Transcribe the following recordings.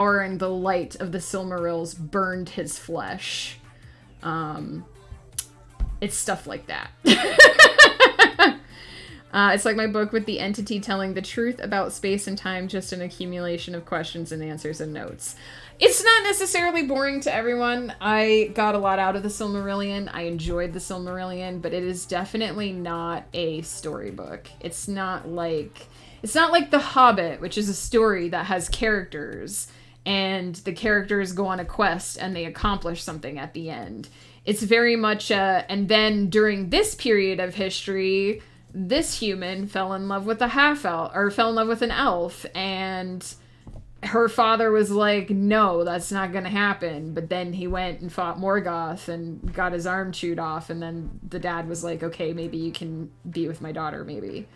power and the light of the Silmarils burned his flesh. It's stuff like that. It's like my book with the entity telling the truth about space and time, just an accumulation of questions and answers and notes. It's not necessarily boring to everyone. I got a lot out of the Silmarillion. I enjoyed the Silmarillion, but it is definitely not a storybook. It's not like The Hobbit, which is a story that has characters, and the characters go on a quest and they accomplish something at the end. It's very much and then during this period of history, this human fell in love with a half-elf, or fell in love with an elf, and her father was like, no, that's not gonna happen. But then he went and fought Morgoth and got his arm chewed off, and then the dad was like, okay, maybe you can be with my daughter, maybe.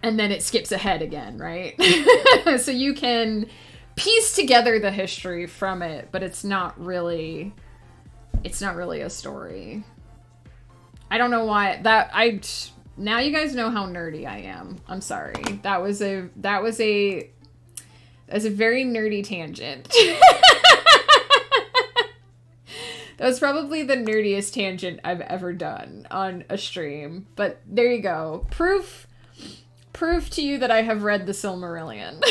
And then it skips ahead again, right? So you can piece together the history from it, but it's not really a story. I don't know why now you guys know how nerdy I am. I'm sorry. That was a very nerdy tangent. That was probably the nerdiest tangent I've ever done on a stream. But there you go. Proof to you that I have read the Silmarillion.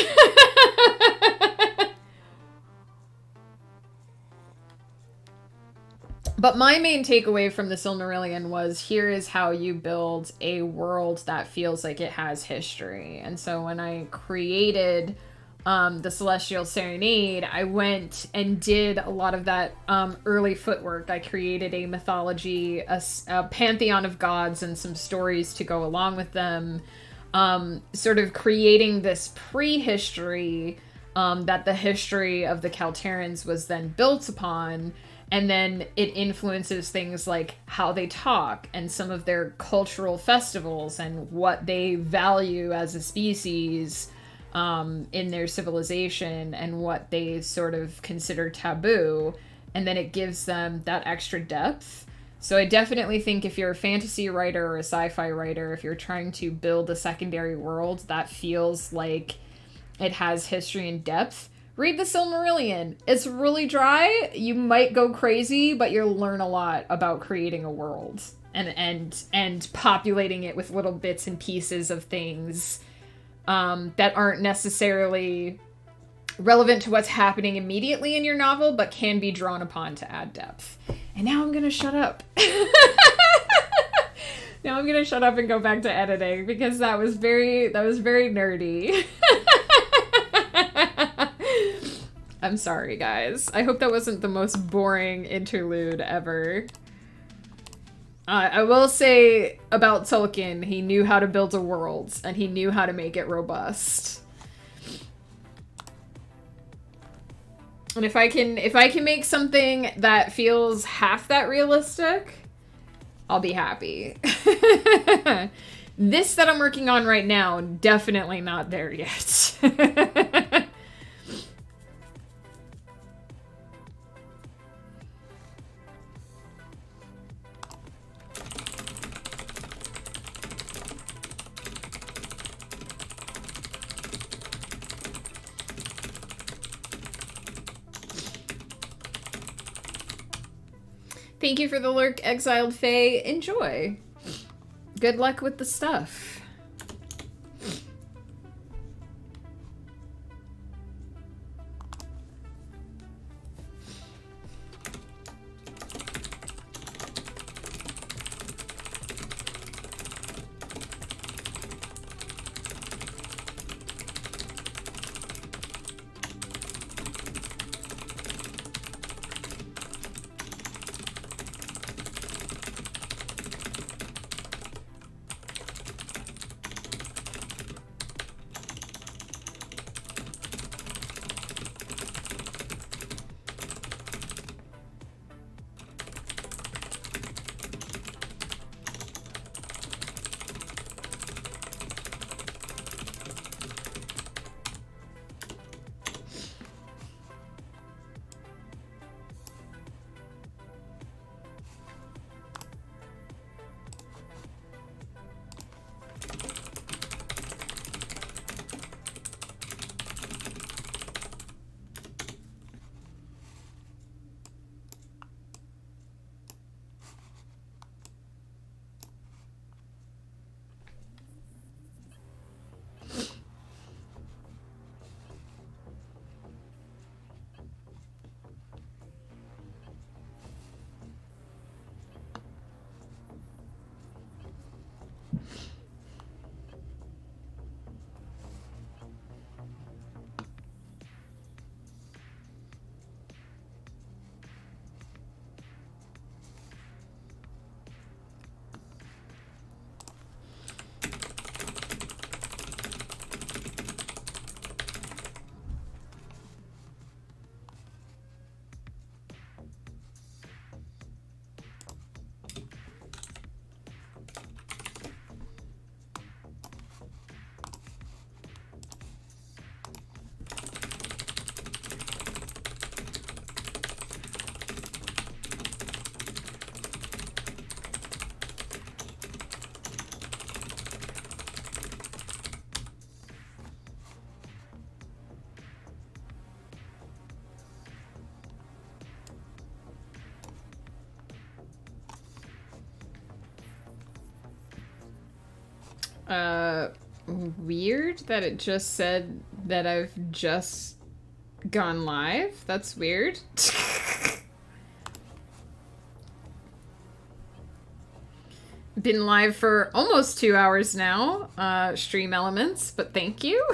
But my main takeaway from the Silmarillion was, here is how you build a world that feels like it has history. And so when I created the Celestial Serenade, I went and did a lot of that early footwork. I created a mythology, a pantheon of gods, and some stories to go along with them. Sort of creating this prehistory that the history of the Kalterans was then built upon. And then it influences things like how they talk and some of their cultural festivals and what they value as a species in their civilization and what they sort of consider taboo. And then it gives them that extra depth. So I definitely think if you're a fantasy writer or a sci-fi writer, if you're trying to build a secondary world that feels like it has history and depth, read the Silmarillion. It's really dry. You might go crazy, but you'll learn a lot about creating a world and populating it with little bits and pieces of things that aren't necessarily relevant to what's happening immediately in your novel, but can be drawn upon to add depth. And now I'm gonna shut up. Now I'm gonna shut up and go back to editing because that was very nerdy. I'm sorry, guys. I hope that wasn't the most boring interlude ever. I will say about Tolkien, he knew how to build a world, and he knew how to make it robust. And if I can make something that feels half that realistic, I'll be happy. This that I'm working on right now, definitely not there yet. Thank you for the lurk, Exiled Fae. Enjoy. Good luck with the stuff. Weird that it just said that I've just gone live. That's weird. Been live for almost 2 hours now. Stream Elements, but thank you.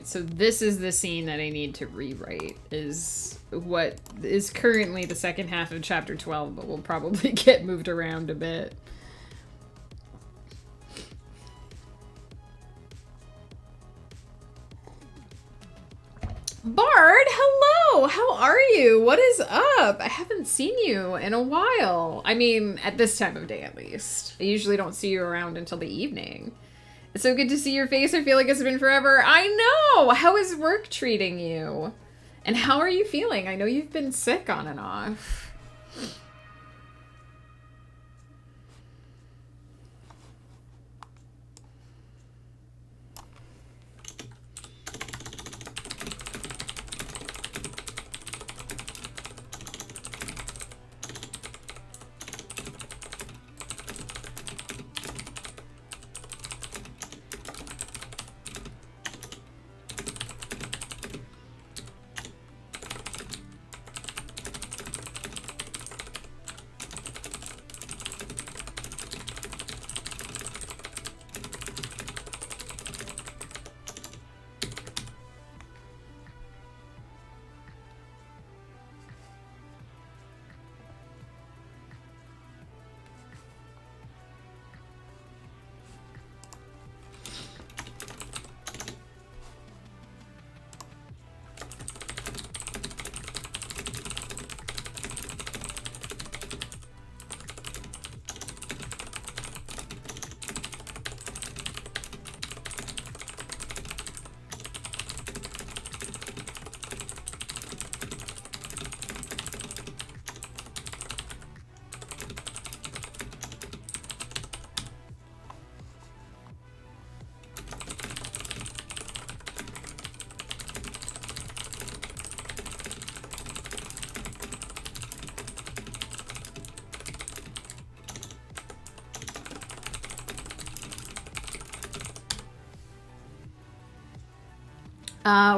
so this is the scene that I need to rewrite, is what is currently the second half of chapter 12, but will probably get moved around a bit. Bard, hello! How are you? What is up? I haven't seen you in a while. I mean, at this time of day, at least. I usually don't see you around until the evening. It's so good to see your face. I feel like it's been forever. I know! How is work treating you? And how are you feeling? I know you've been sick on and off.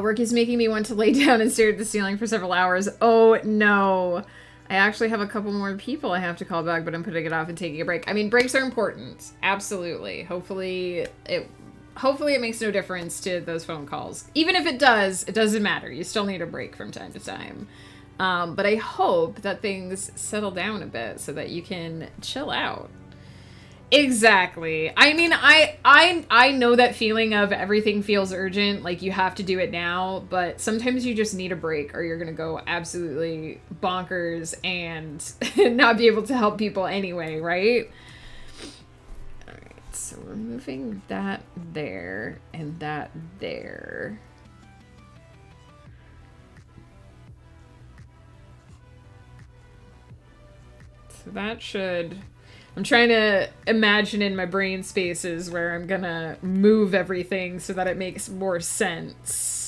Work is making me want to lay down and stare at the ceiling for several hours. Oh, no. I actually have a couple more people I have to call back, but I'm putting it off and taking a break. I mean, breaks are important. Absolutely. Hopefully it makes no difference to those phone calls. Even if it does, it doesn't matter. You still need a break from time to time. But I hope that things settle down a bit so that you can chill out. Exactly. I mean, I know that feeling of everything feels urgent, like you have to do it now, but sometimes you just need a break or you're gonna go absolutely bonkers and not be able to help people anyway, right? Alright, so we're moving that there and that there. So that should... I'm trying to imagine in my brain spaces where I'm gonna move everything so that it makes more sense.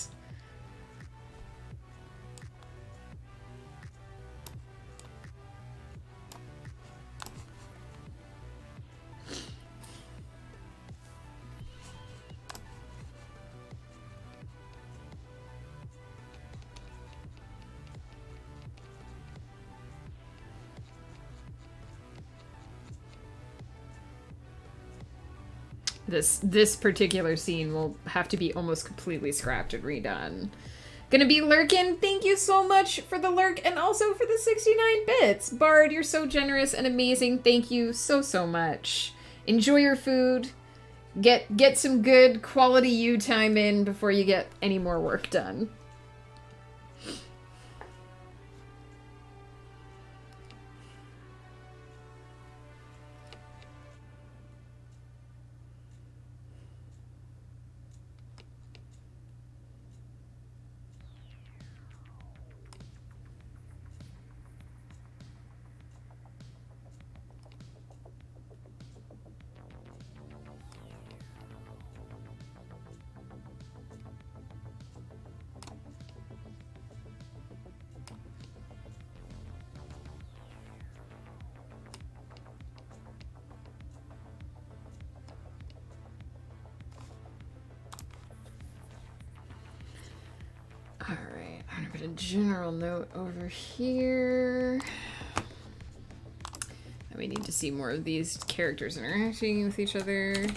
This particular scene will have to be almost completely scrapped and redone. Gonna be lurking. Thank you so much for the lurk and also for the 69 bits. Bard, you're so generous and amazing. Thank you so much. Enjoy your food. Get some good quality you time in before you get any more work done. A general note over here. And we need to see more of these characters interacting with each other.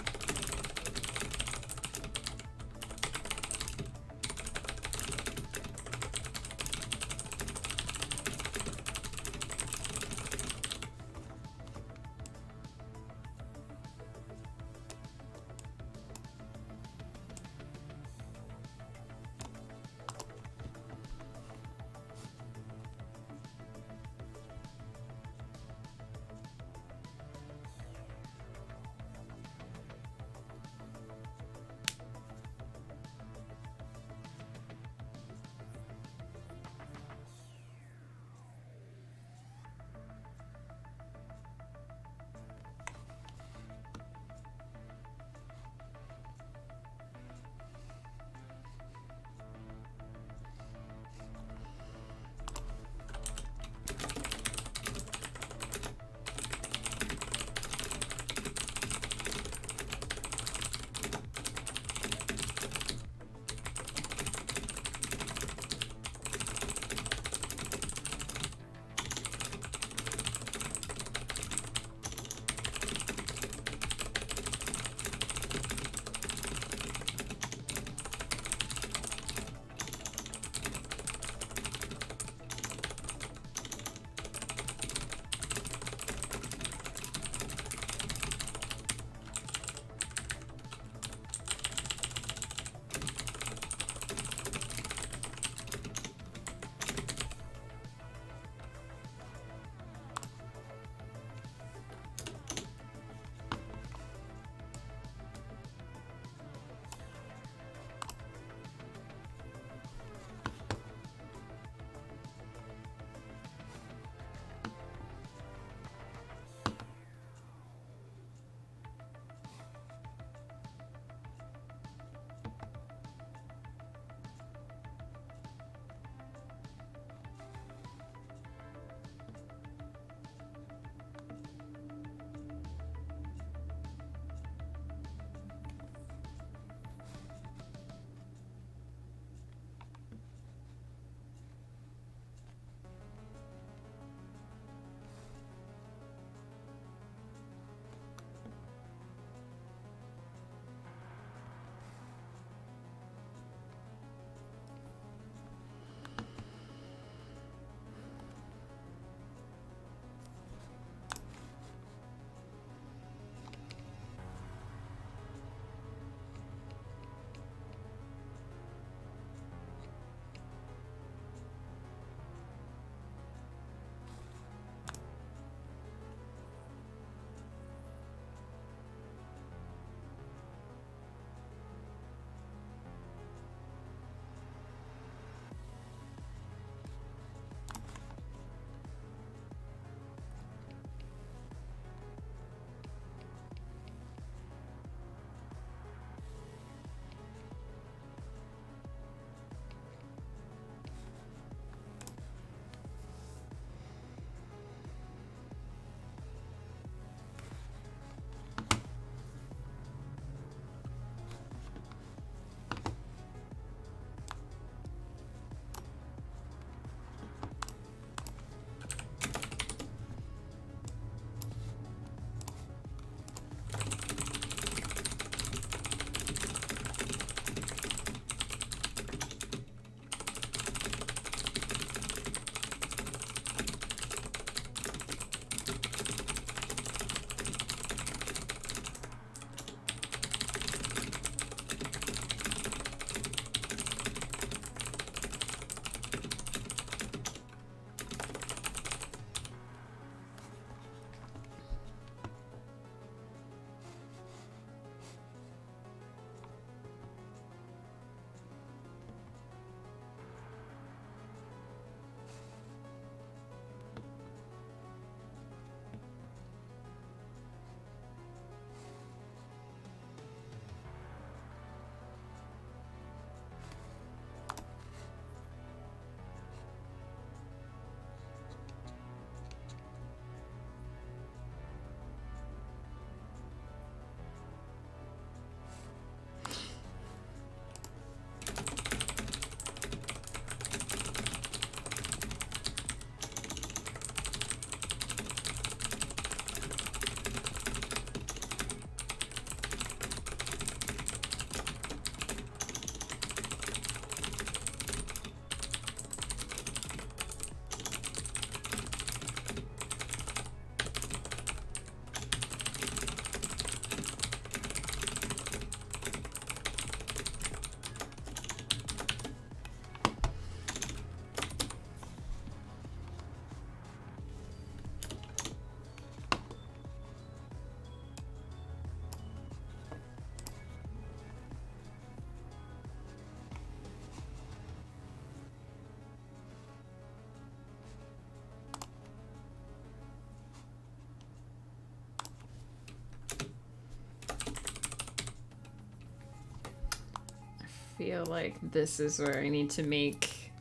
feel like this is where I need to make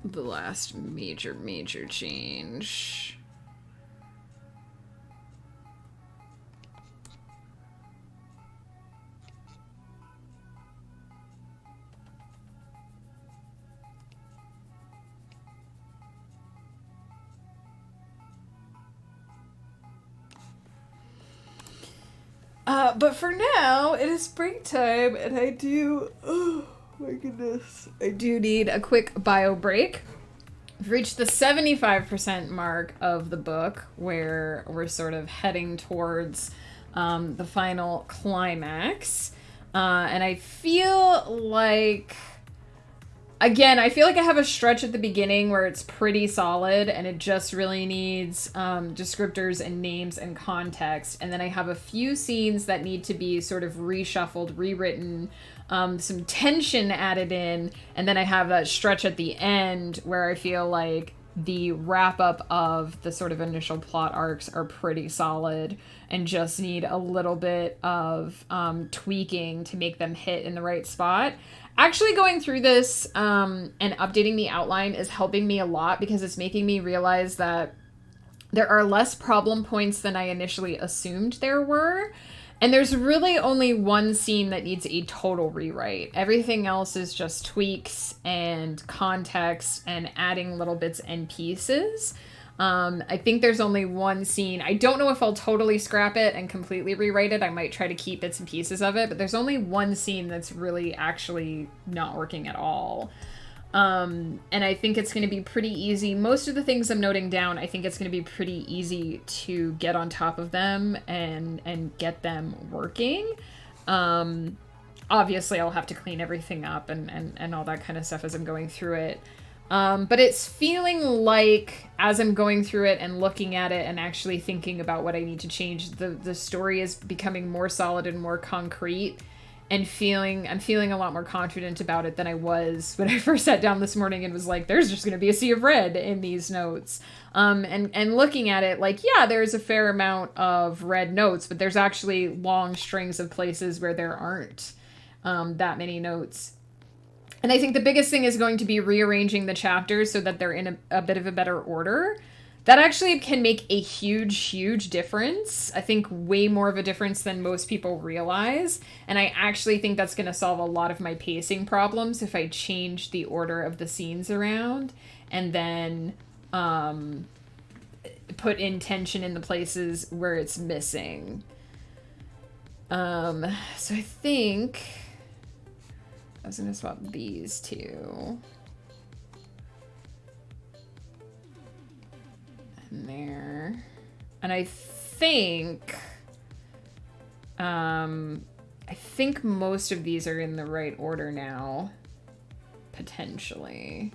the last major change. But for now, it is springtime, and I do... Oh, my goodness. I do need a quick bio break. We've reached the 75% mark of the book, where we're sort of heading towards the final climax. And I feel like... Again, I feel like I have a stretch at the beginning where it's pretty solid and it just really needs descriptors and names and context. And then I have a few scenes that need to be sort of reshuffled, rewritten, some tension added in. And then I have that stretch at the end where I feel like the wrap up of the sort of initial plot arcs are pretty solid and just need a little bit of tweaking to make them hit in the right spot. Actually going through this and updating the outline is helping me a lot because it's making me realize that there are less problem points than I initially assumed there were. And there's really only one scene that needs a total rewrite. Everything else is just tweaks and context and adding little bits and pieces. I think there's only one scene. I don't know if I'll totally scrap it and completely rewrite it. I might try to keep bits and pieces of it, but there's only one scene that's really actually not working at all. And I think it's going to be pretty easy. Most of the things I'm noting down, I think it's going to be pretty easy to get on top of them and get them working. Obviously, I'll have to clean everything up and all that kind of stuff as I'm going through it. But it's feeling like, as I'm going through it and looking at it and actually thinking about what I need to change, the story is becoming more solid and more concrete, and I'm feeling a lot more confident about it than I was when I first sat down this morning and was like, there's just going to be a sea of red in these notes. And looking at it, like, yeah, there's a fair amount of red notes, but there's actually long strings of places where there aren't that many notes. And I think the biggest thing is going to be rearranging the chapters so that they're in a bit of a better order. That actually can make a huge difference. I think way more of a difference than most people realize. And I actually think that's going to solve a lot of my pacing problems if I change the order of the scenes around and then put in tension in the places where it's missing. So I think... I was going to swap these two. And there. And I think most of these are in the right order now. Potentially.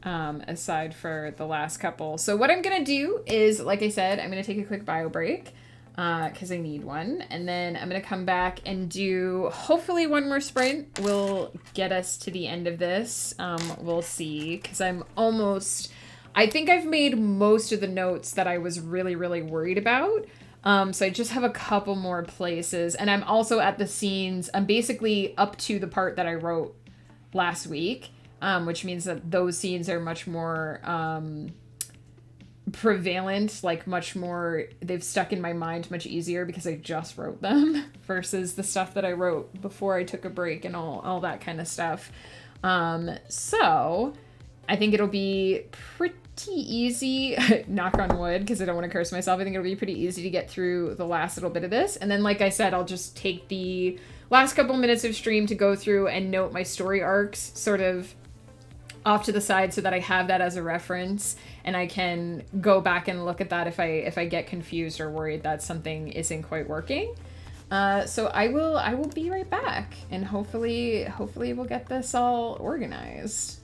Aside for the last couple. So what I'm going to do is, like I said, I'm going to take a quick bio break. Because I need one. And then I'm going to come back and do hopefully one more sprint will get us to the end of this. We'll see, because I think I've made most of the notes that I was really worried about. So I just have a couple more places. And I'm also at the scenes. I'm basically up to the part that I wrote last week, which means that those scenes are much more... prevalent, like much more, they've stuck in my mind much easier because I just wrote them versus the stuff that I wrote before I took a break and all that kind of stuff. So I think it'll be pretty easy, knock on wood, because I don't want to curse myself. I think it'll be pretty easy to get through the last little bit of this. And then, like I said, I'll just take the last couple minutes of stream to go through and note my story arcs sort of off to the side so that I have that as a reference and I can go back and look at that if I get confused or worried that something isn't quite working. So I will be right back, and hopefully we'll get this all organized.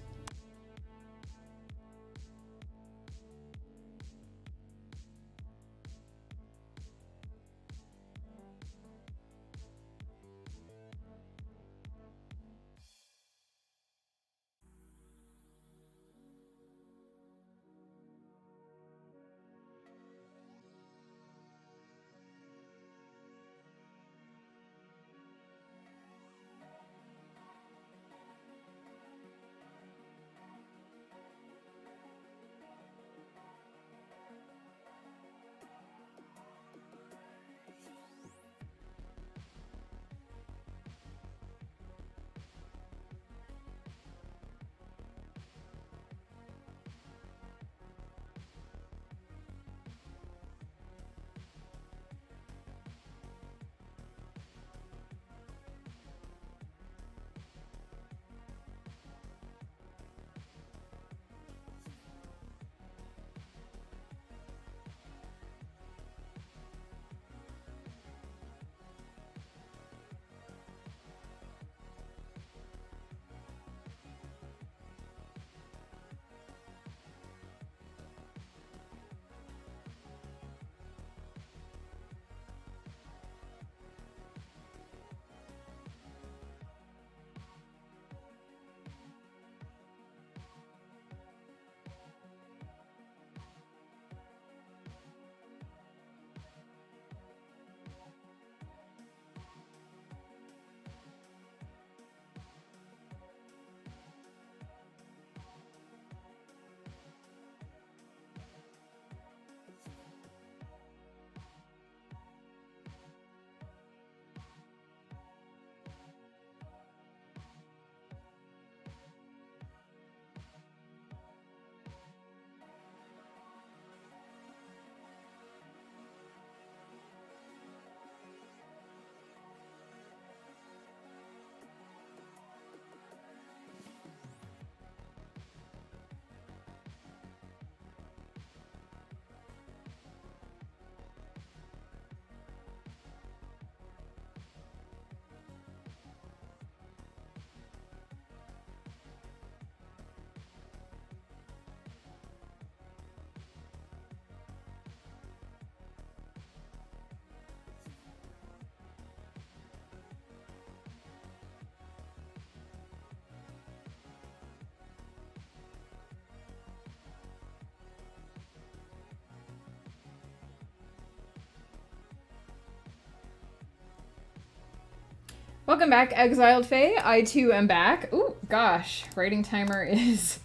Welcome back, Exiled Fae. I too am back. Ooh, gosh, writing timer is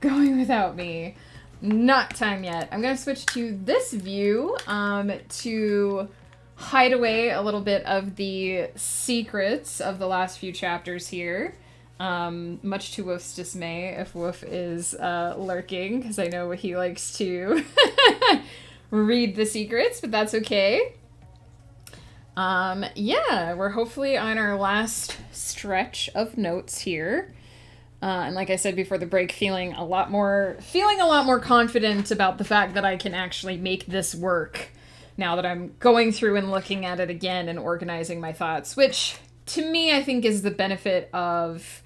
going without me. Not time yet. I'm gonna switch to this view to hide away a little bit of the secrets of the last few chapters here. Much to Woof's dismay, if Woof is lurking, because I know he likes to read the secrets, but that's okay. Yeah, we're hopefully on our last stretch of notes here. And like I said before the break, feeling a lot more confident about the fact that I can actually make this work now that I'm going through and looking at it again and organizing my thoughts, which to me I think is the benefit of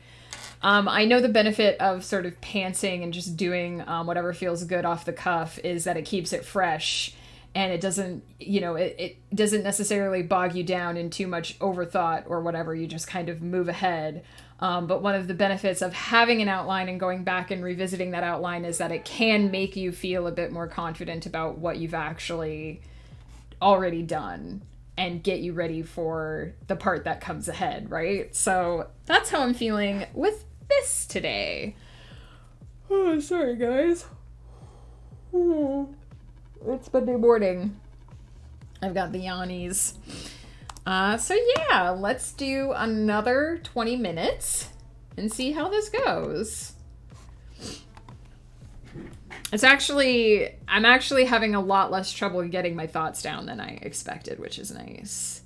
I know the benefit of sort of pantsing and just doing whatever feels good off the cuff is that it keeps it fresh. And it doesn't, it doesn't necessarily bog you down in too much overthought or whatever. You just kind of move ahead. But one of the benefits of having an outline and going back and revisiting that outline is that it can make you feel a bit more confident about what you've actually already done and get you ready for the part that comes ahead, right? So that's how I'm feeling with this today. Oh, sorry, guys. It's Monday morning. I've got the yawnies. So yeah, let's do another 20 minutes and see how this goes. I'm actually having a lot less trouble getting my thoughts down than I expected, which is nice.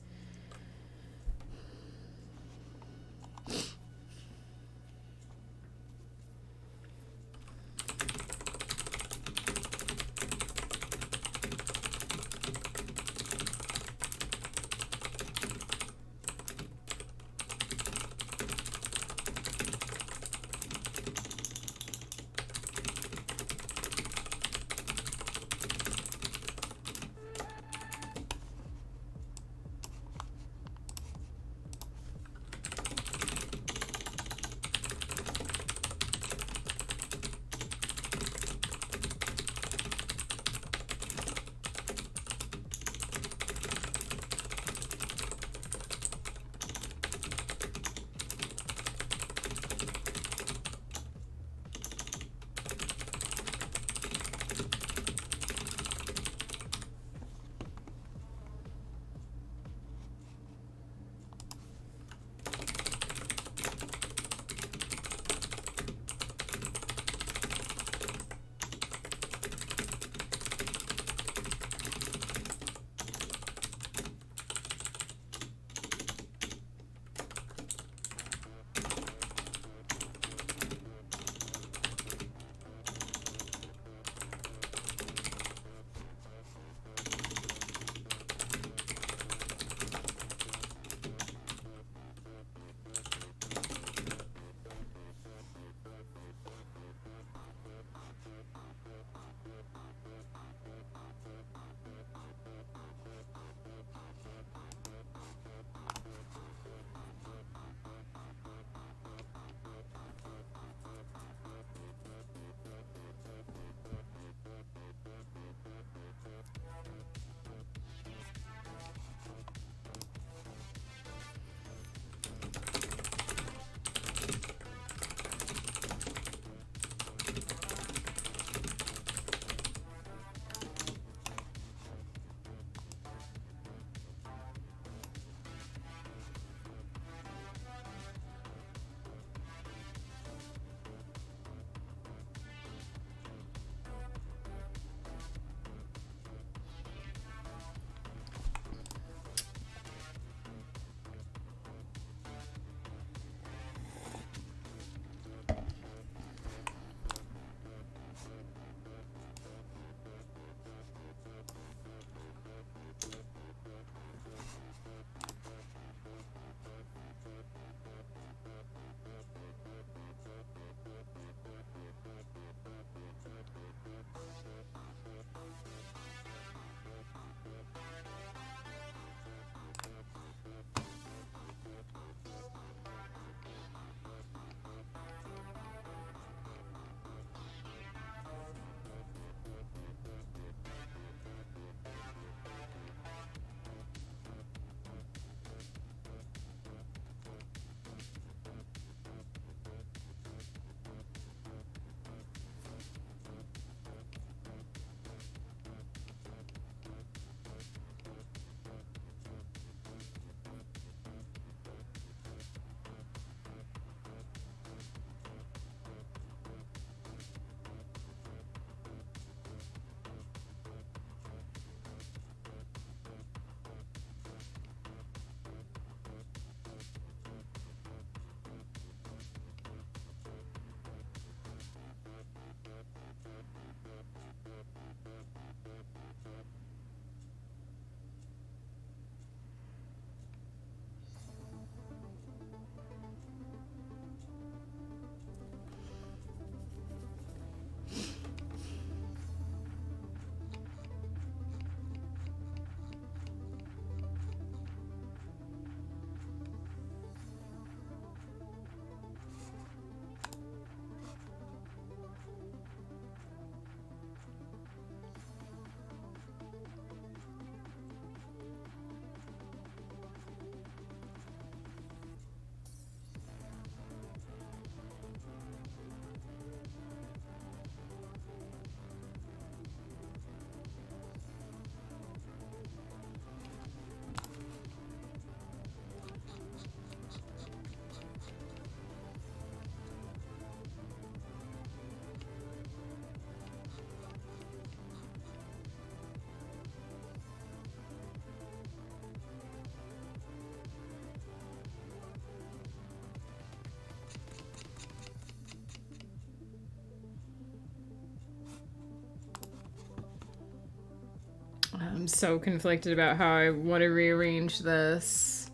I'm so conflicted about how I want to rearrange this.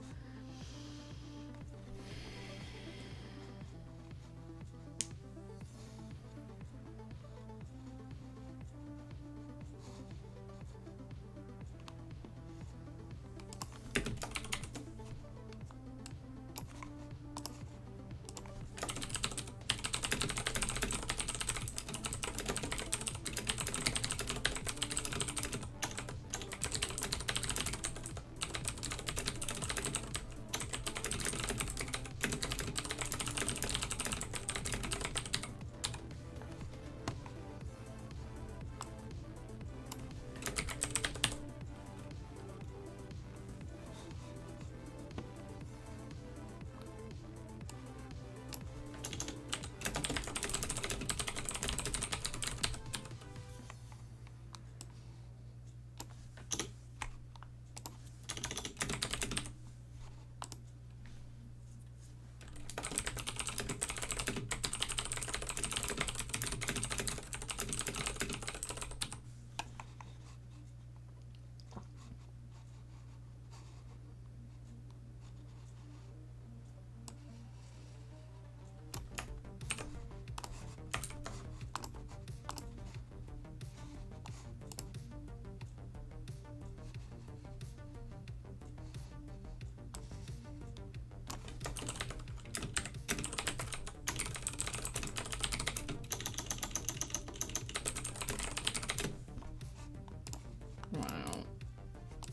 Wow.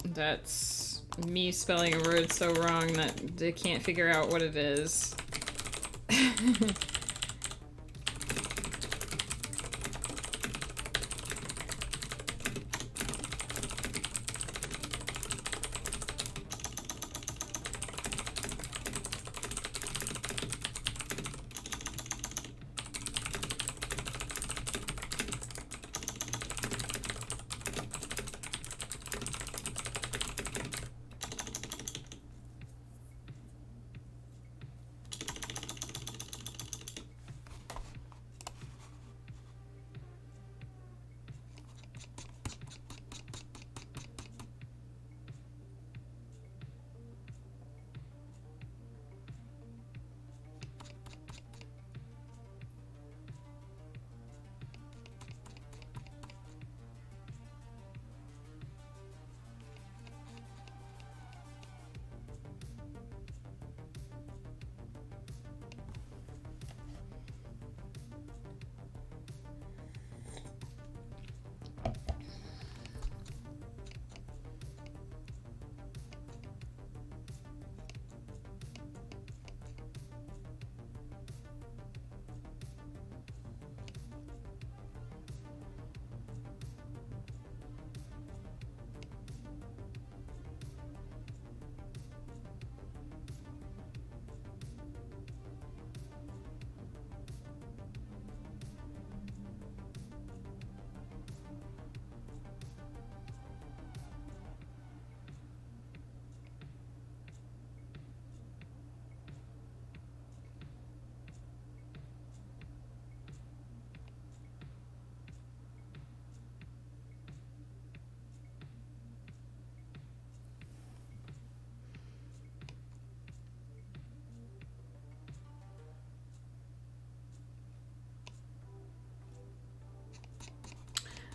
That's me spelling a word so wrong that they can't figure out what it is.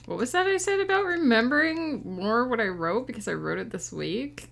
What was that I said about remembering more what I wrote because I wrote it this week?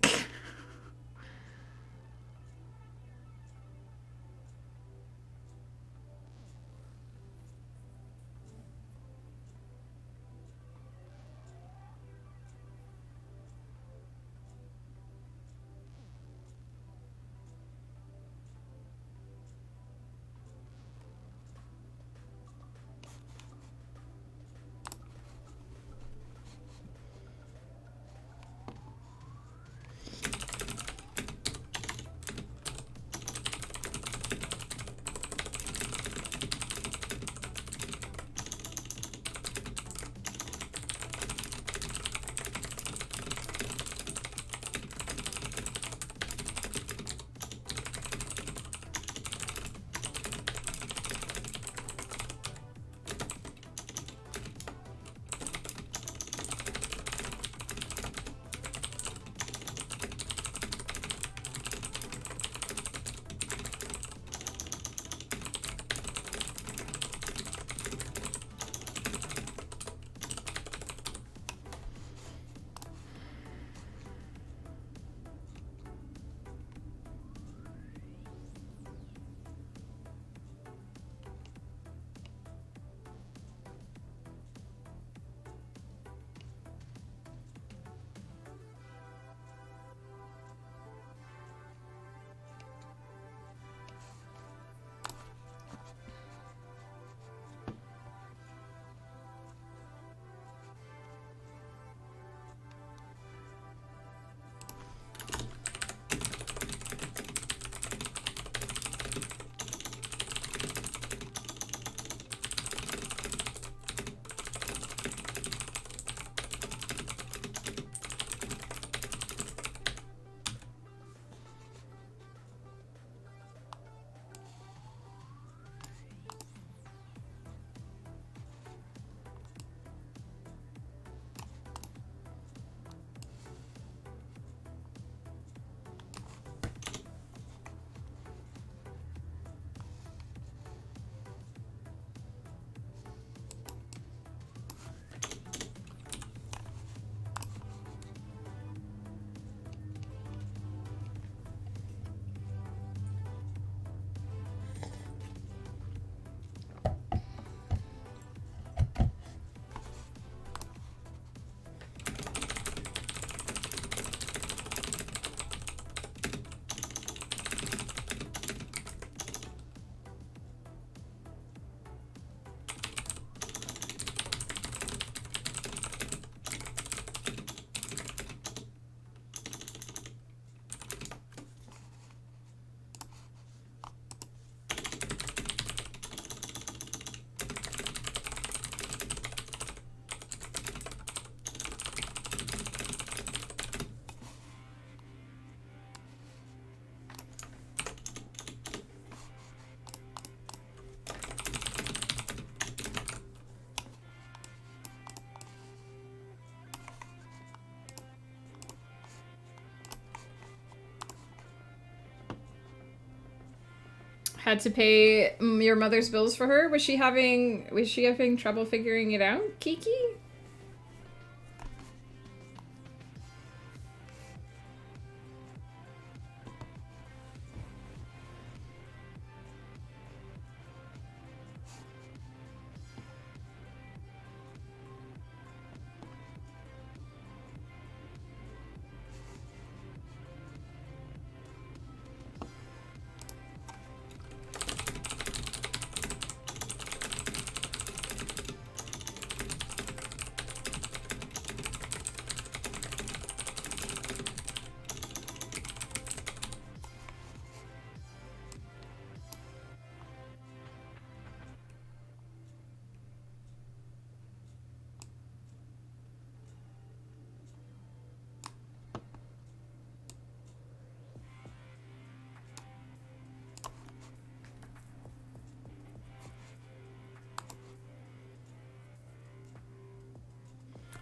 had to pay your mother's bills for her? Was she having trouble figuring it out, Kiki?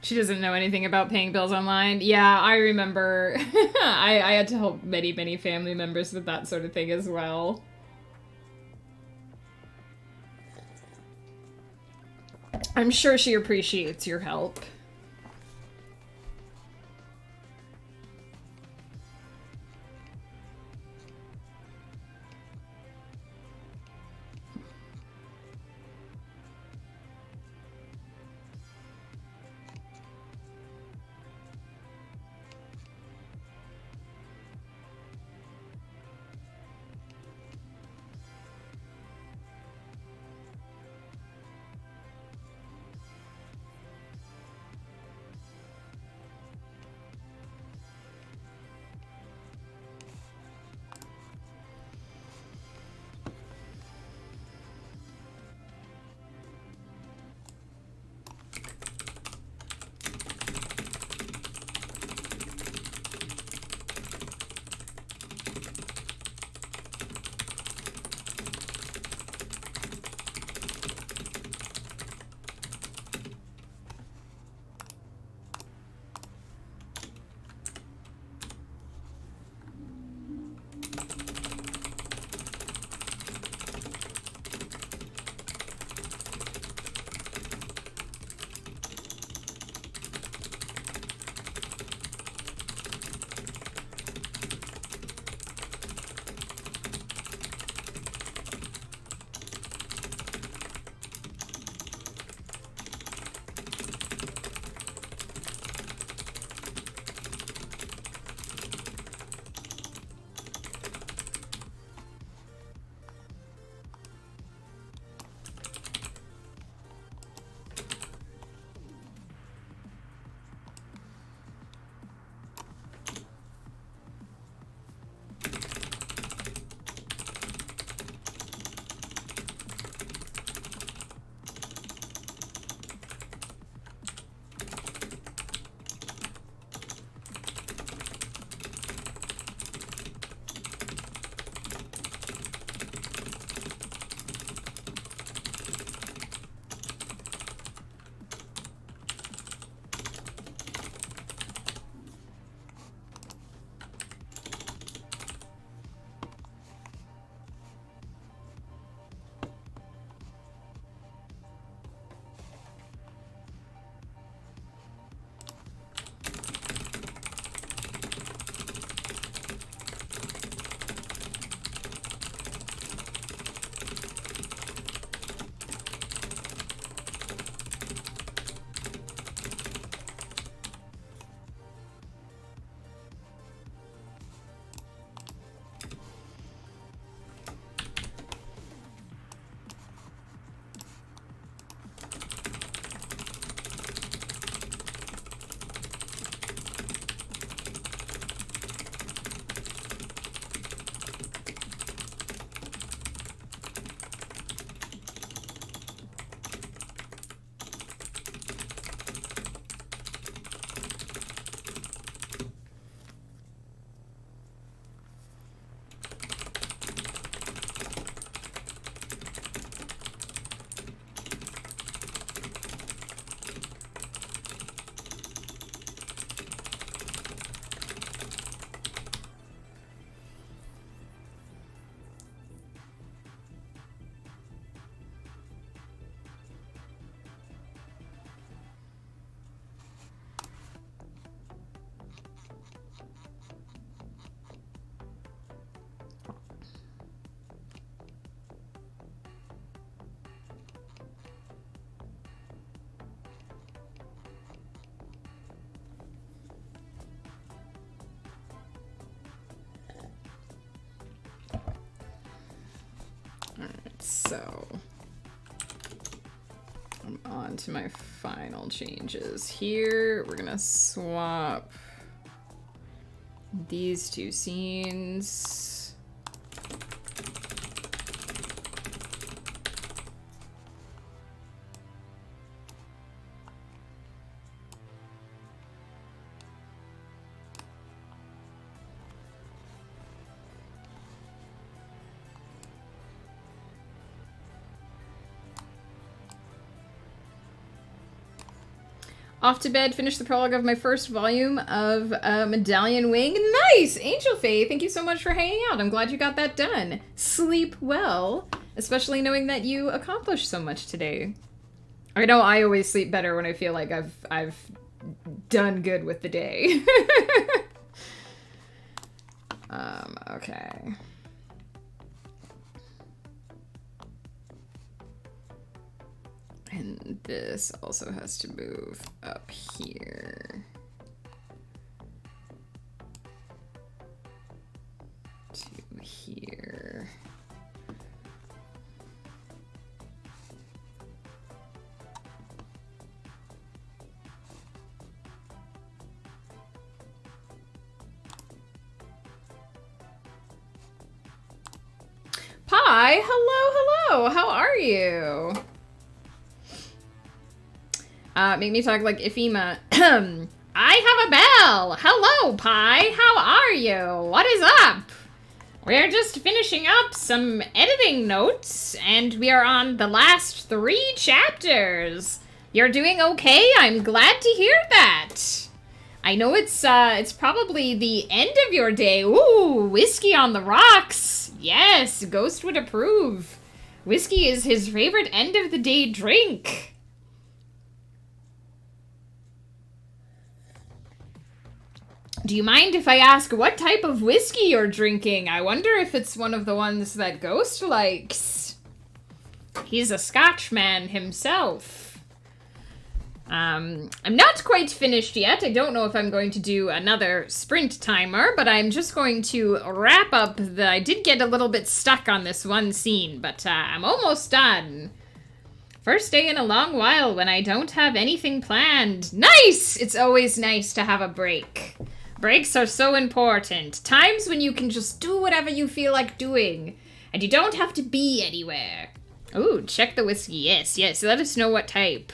She doesn't know anything about paying bills online. Yeah, I remember. I had to help many, many family members with that sort of thing as well. I'm sure she appreciates your help. So I'm on to my final changes here. We're gonna swap these two scenes. Off to bed, finish the prologue of my first volume of Medallion Wing. Nice! Angel Faye, thank you so much for hanging out. I'm glad you got that done. Sleep well, especially knowing that you accomplished so much today. I know I always sleep better when I feel like I've done good with the day. Okay. And this also has to move up here. To here. Pi, hello, how are you? Make me talk like Ifema. I have a bell! Hello, Pi! How are you? What is up? We're just finishing up some editing notes, and we are on the last 3 chapters. You're doing okay? I'm glad to hear that. I know it's probably the end of your day. Ooh, whiskey on the rocks. Yes, Ghost would approve. Whiskey is his favorite end of the day drink. Do you mind if I ask what type of whiskey you're drinking? I wonder if it's one of the ones that Ghost likes. He's a Scotchman himself. I'm not quite finished yet. I don't know if I'm going to do another sprint timer, but I'm just going to wrap up I did get a little bit stuck on this one scene, but I'm almost done. First day in a long while when I don't have anything planned. Nice! It's always nice to have a break. Breaks are so important. Times when you can just do whatever you feel like doing. And you don't have to be anywhere. Ooh, check the whiskey. Yes. Let us know what type.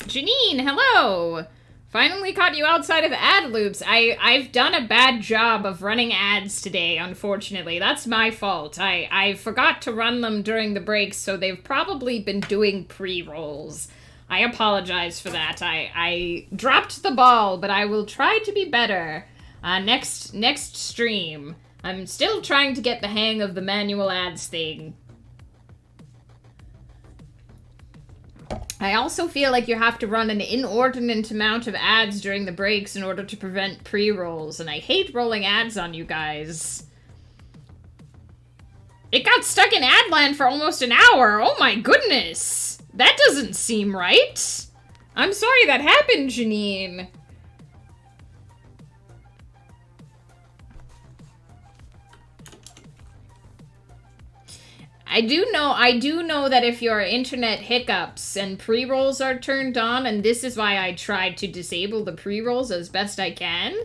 Janine, hello! Finally caught you outside of ad loops. I've done a bad job of running ads today, unfortunately. That's my fault. I forgot to run them during the breaks, so they've probably been doing pre-rolls. I apologize for that. I dropped the ball, but I will try to be better. Next stream. I'm still trying to get the hang of the manual ads thing. I also feel like you have to run an inordinate amount of ads during the breaks in order to prevent pre-rolls, and I hate rolling ads on you guys. It got stuck in Adland for almost an hour! Oh my goodness! That doesn't seem right! I'm sorry that happened, Janine. I do know that if your internet hiccups and pre-rolls are turned on, and this is why I tried to disable the pre-rolls as best I can.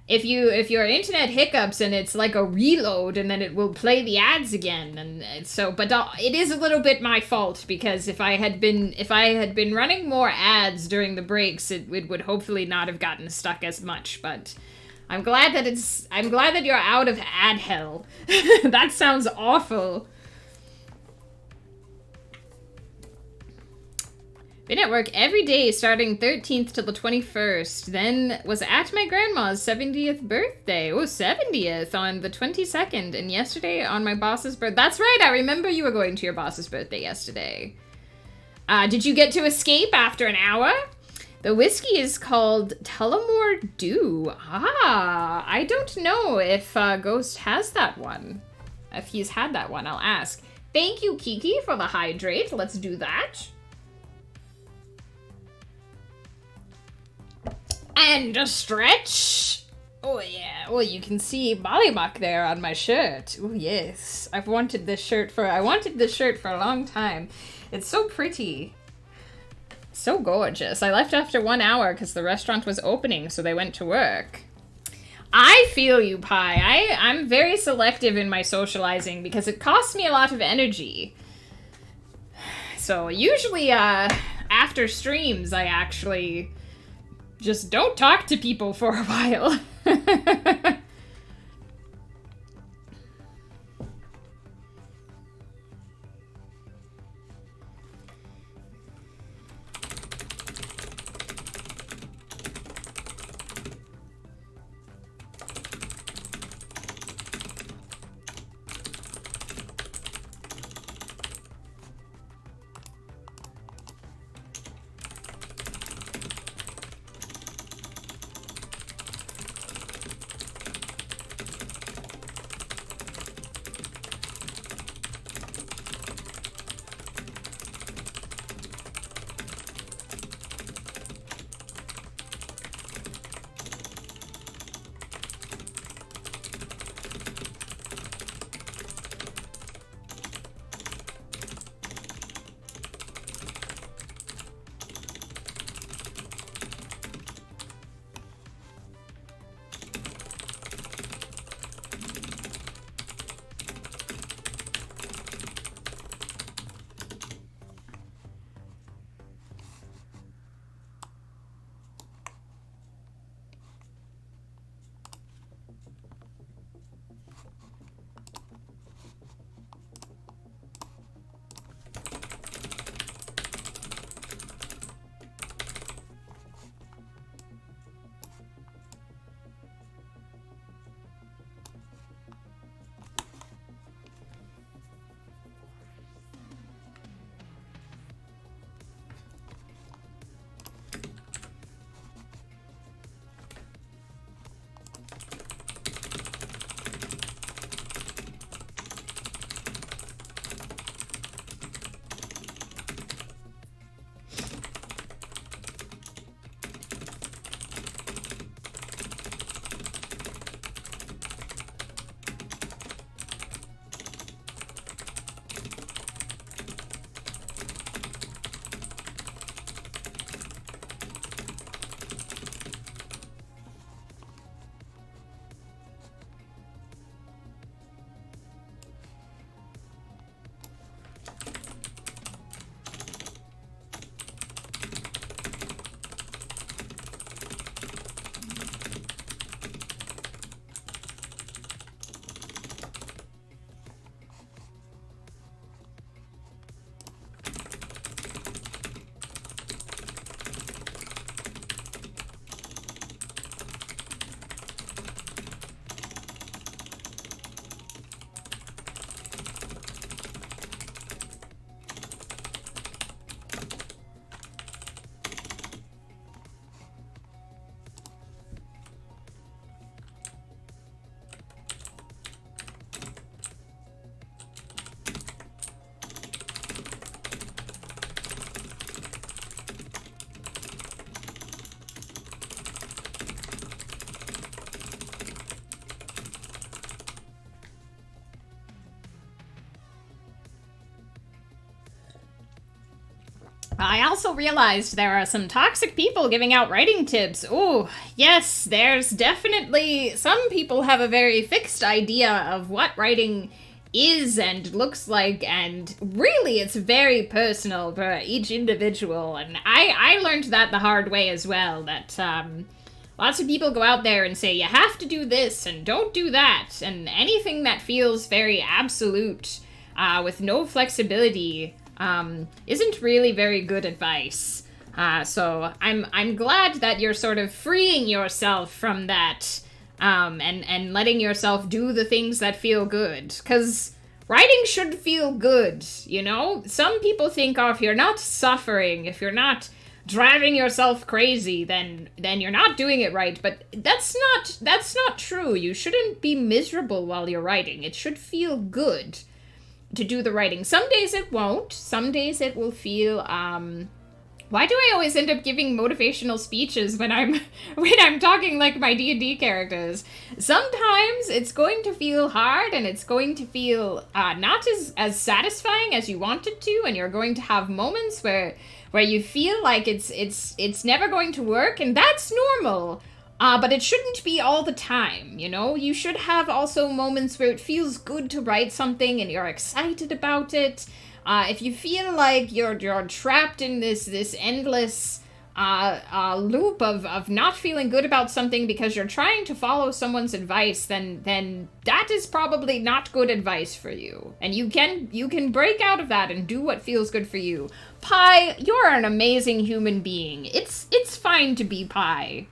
If your internet hiccups and it's like a reload, and then it will play the ads again, and so, but it is a little bit my fault, because if I had been running more ads during the breaks, it would hopefully not have gotten stuck as much. But I'm glad that you're out of ad hell. That sounds awful. Been at work every day starting 13th till the 21st. Then was at my grandma's 70th birthday. Oh, 70th on the 22nd. And yesterday on my boss's birthday. That's right, I remember you were going to your boss's birthday yesterday. Did you get to escape after an hour? The whiskey is called Tullamore Dew. Ah, I don't know if Ghost has that one. If he's had that one, I'll ask. Thank you, Kiki, for the hydrate. Let's do that. And a stretch. Oh, yeah. Well, you can see Mollymuck there on my shirt. Oh, yes. I wanted this shirt for a long time. It's so pretty. So gorgeous. I left after 1 hour because the restaurant was opening, so they went to work. I feel you, Pi. I'm very selective in my socializing because it costs me a lot of energy. So usually after streams, I actually just don't talk to people for a while. I also realized there are some toxic people giving out writing tips. Ooh, yes, there's definitely... Some people have a very fixed idea of what writing is and looks like, and really it's very personal for each individual. And I learned that the hard way as well, that lots of people go out there and say, you have to do this and don't do that, and anything that feels very absolute, with no flexibility, isn't really very good advice. So I'm glad that you're sort of freeing yourself from that, and letting yourself do the things that feel good. Because writing should feel good, you know? Some people think, oh, if you're not suffering, if you're not driving yourself crazy, then you're not doing it right. But that's not true. You shouldn't be miserable while you're writing. It should feel good to do the writing. Some days it won't. Some days it will feel why do I always end up giving motivational speeches when I'm talking like my D&D characters? Sometimes it's going to feel hard, and it's going to feel not as satisfying as you want it to, and you're going to have moments where you feel like it's never going to work, and that's normal. But it shouldn't be all the time, you know? You should have also moments where it feels good to write something and you're excited about it. If you feel like you're trapped in this endless loop of not feeling good about something because you're trying to follow someone's advice, then that is probably not good advice for you. And you can break out of that and do what feels good for you. Pi, you're an amazing human being. It's fine to be Pi.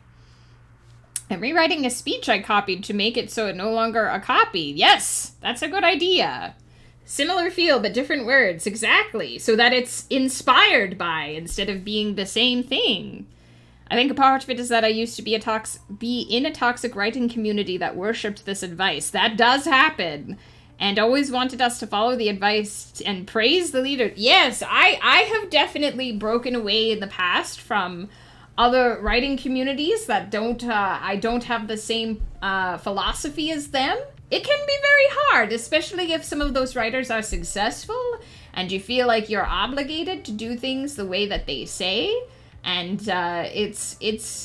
I'm rewriting a speech I copied to make it so it no longer a copy. Yes, that's a good idea. Similar feel, but different words. Exactly. So that it's inspired by instead of being the same thing. I think a part of it is that I used to be in a toxic writing community that worshipped this advice. That does happen. And always wanted us to follow the advice and praise the leader. Yes, I have definitely broken away in the past from other writing communities that I don't have the same philosophy as them. It can be very hard, especially if some of those writers are successful and you feel like you're obligated to do things the way that they say. And it's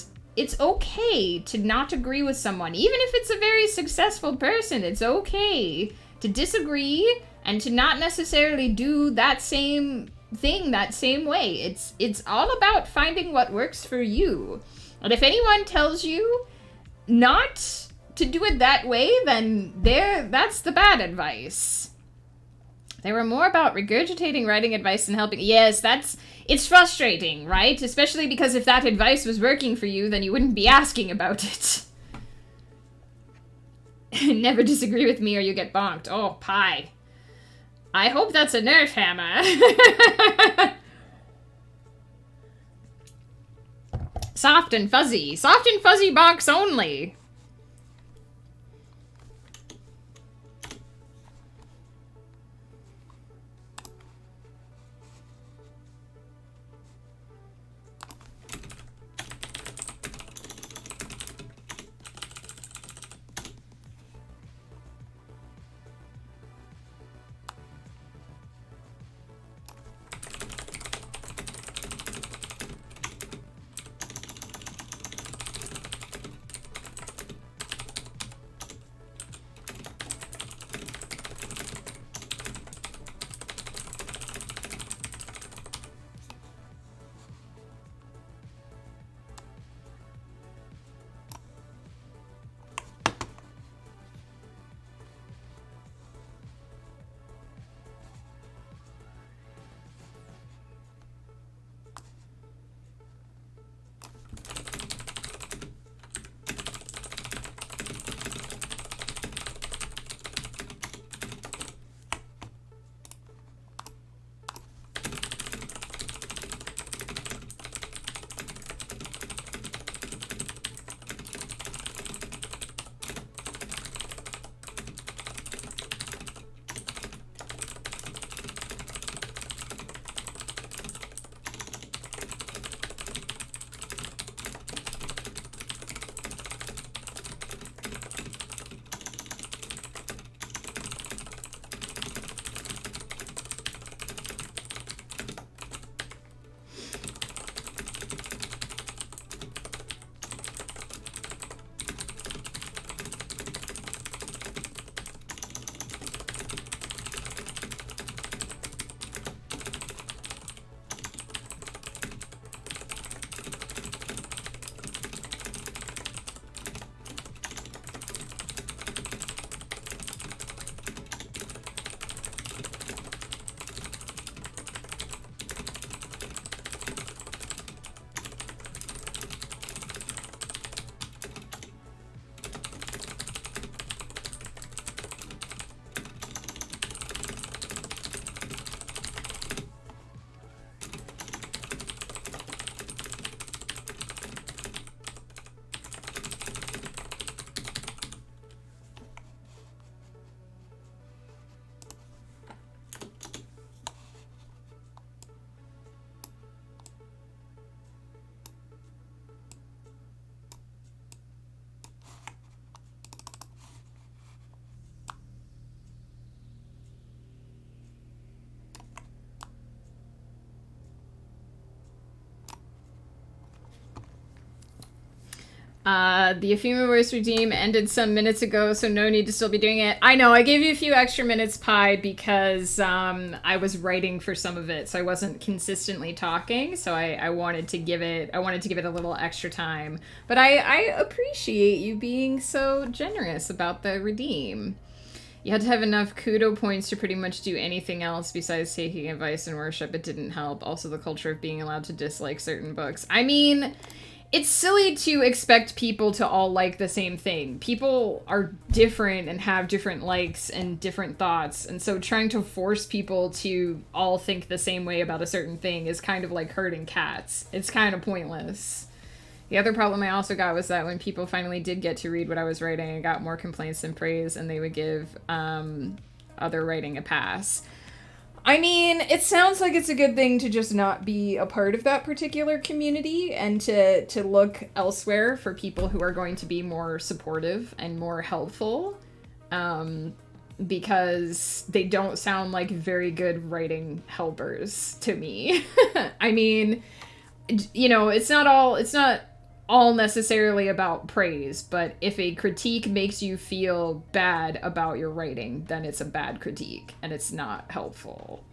okay to not agree with someone. Even if it's a very successful person, it's okay to disagree and to not necessarily do that same thing that same way. It's all about finding what works for you. And if anyone tells you not to do it that way, then that's the bad advice. They were more about regurgitating writing advice and helping. Yes, it's frustrating, right? Especially because if that advice was working for you, then you wouldn't be asking about it. Never disagree with me or you get bonked. Oh, Pi. I hope that's a Nerf hammer. Soft and fuzzy. Soft and fuzzy bonks only. The Ephema Voice Redeem ended some minutes ago, so no need to still be doing it. I know, I gave you a few extra minutes, Pi, because I was writing for some of it, so I wasn't consistently talking, so I wanted to give it a little extra time. But I appreciate you being so generous about the Redeem. You had to have enough kudo points to pretty much do anything else besides taking advice and worship. It didn't help. Also, the culture of being allowed to dislike certain books. I mean, it's silly to expect people to all like the same thing. People are different and have different likes and different thoughts. And so trying to force people to all think the same way about a certain thing is kind of like herding cats. It's kind of pointless. The other problem I also got was that when people finally did get to read what I was writing, I got more complaints than praise, and they would give other writing a pass. I mean, it sounds like it's a good thing to just not be a part of that particular community and to look elsewhere for people who are going to be more supportive and more helpful, because they don't sound like very good writing helpers to me. I mean, you know, it's not all necessarily about praise, but if a critique makes you feel bad about your writing, then it's a bad critique and it's not helpful.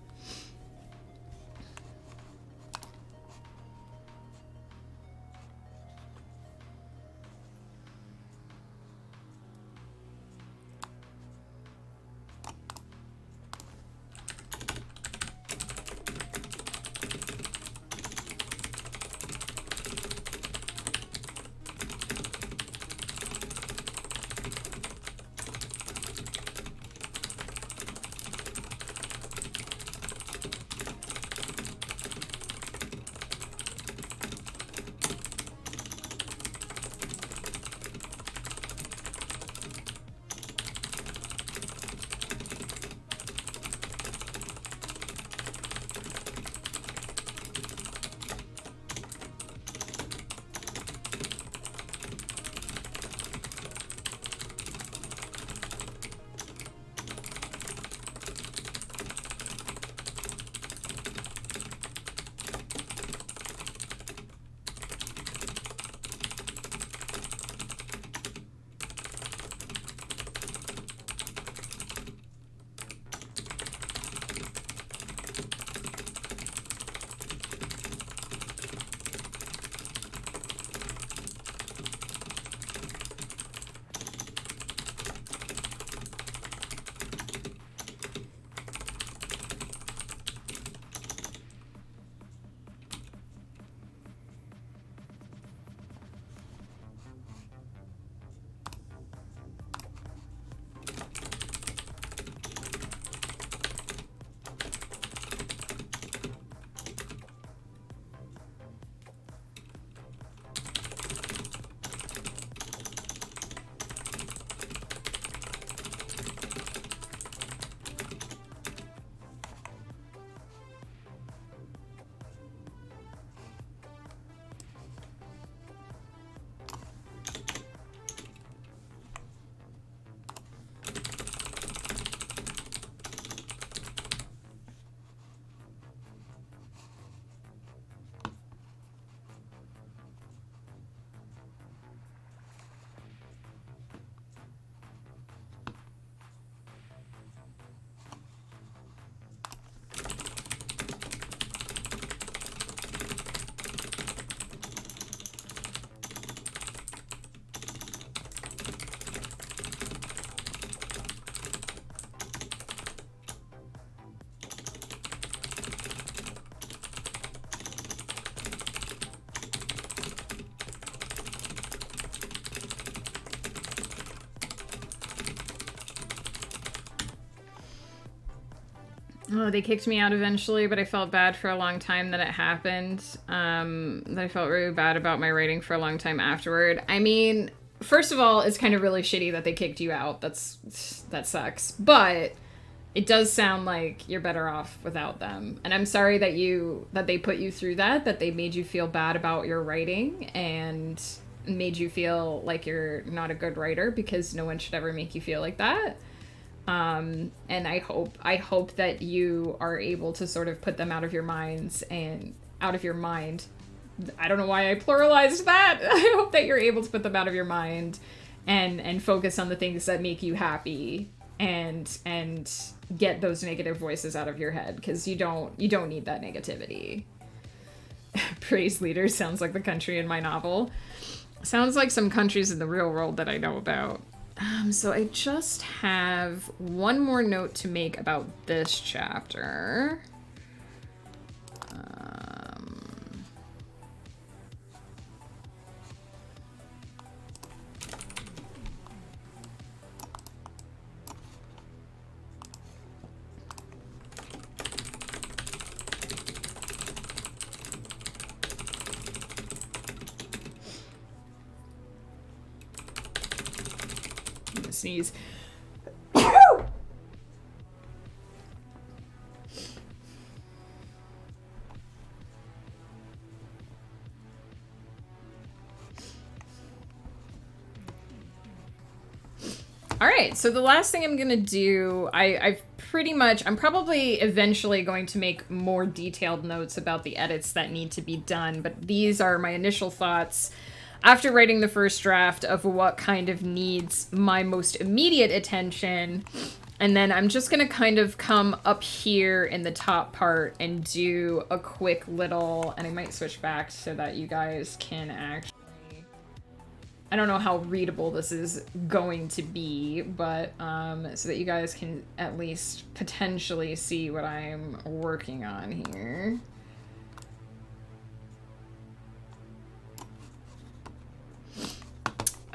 Oh, they kicked me out eventually, but I felt bad for a long time that it happened. I felt really bad about my writing for a long time afterward. I mean, first of all, it's kind of really shitty that they kicked you out. That sucks. But it does sound like you're better off without them. And I'm sorry that they put you through that they made you feel bad about your writing and made you feel like you're not a good writer, because no one should ever make you feel like that. And I hope that you are able to sort of put them out of your mind I don't know why I pluralized that. I hope that you're able to put them out of your mind and focus on the things that make you happy and get those negative voices out of your head, because you don't need that negativity. Praise leaders sounds like the country in my novel. Sounds like some countries in the real world that I know about. So I just have one more note to make about this chapter. Sneeze. All right, so the last thing I'm gonna do, I'm probably eventually going to make more detailed notes about the edits that need to be done, but these are my initial thoughts after writing the first draft of what kind of needs my most immediate attention. And then I'm just gonna kind of come up here in the top part and do a quick little, and I might switch back so that you guys can actually, I don't know how readable this is going to be, but so that you guys can at least potentially see what I'm working on here.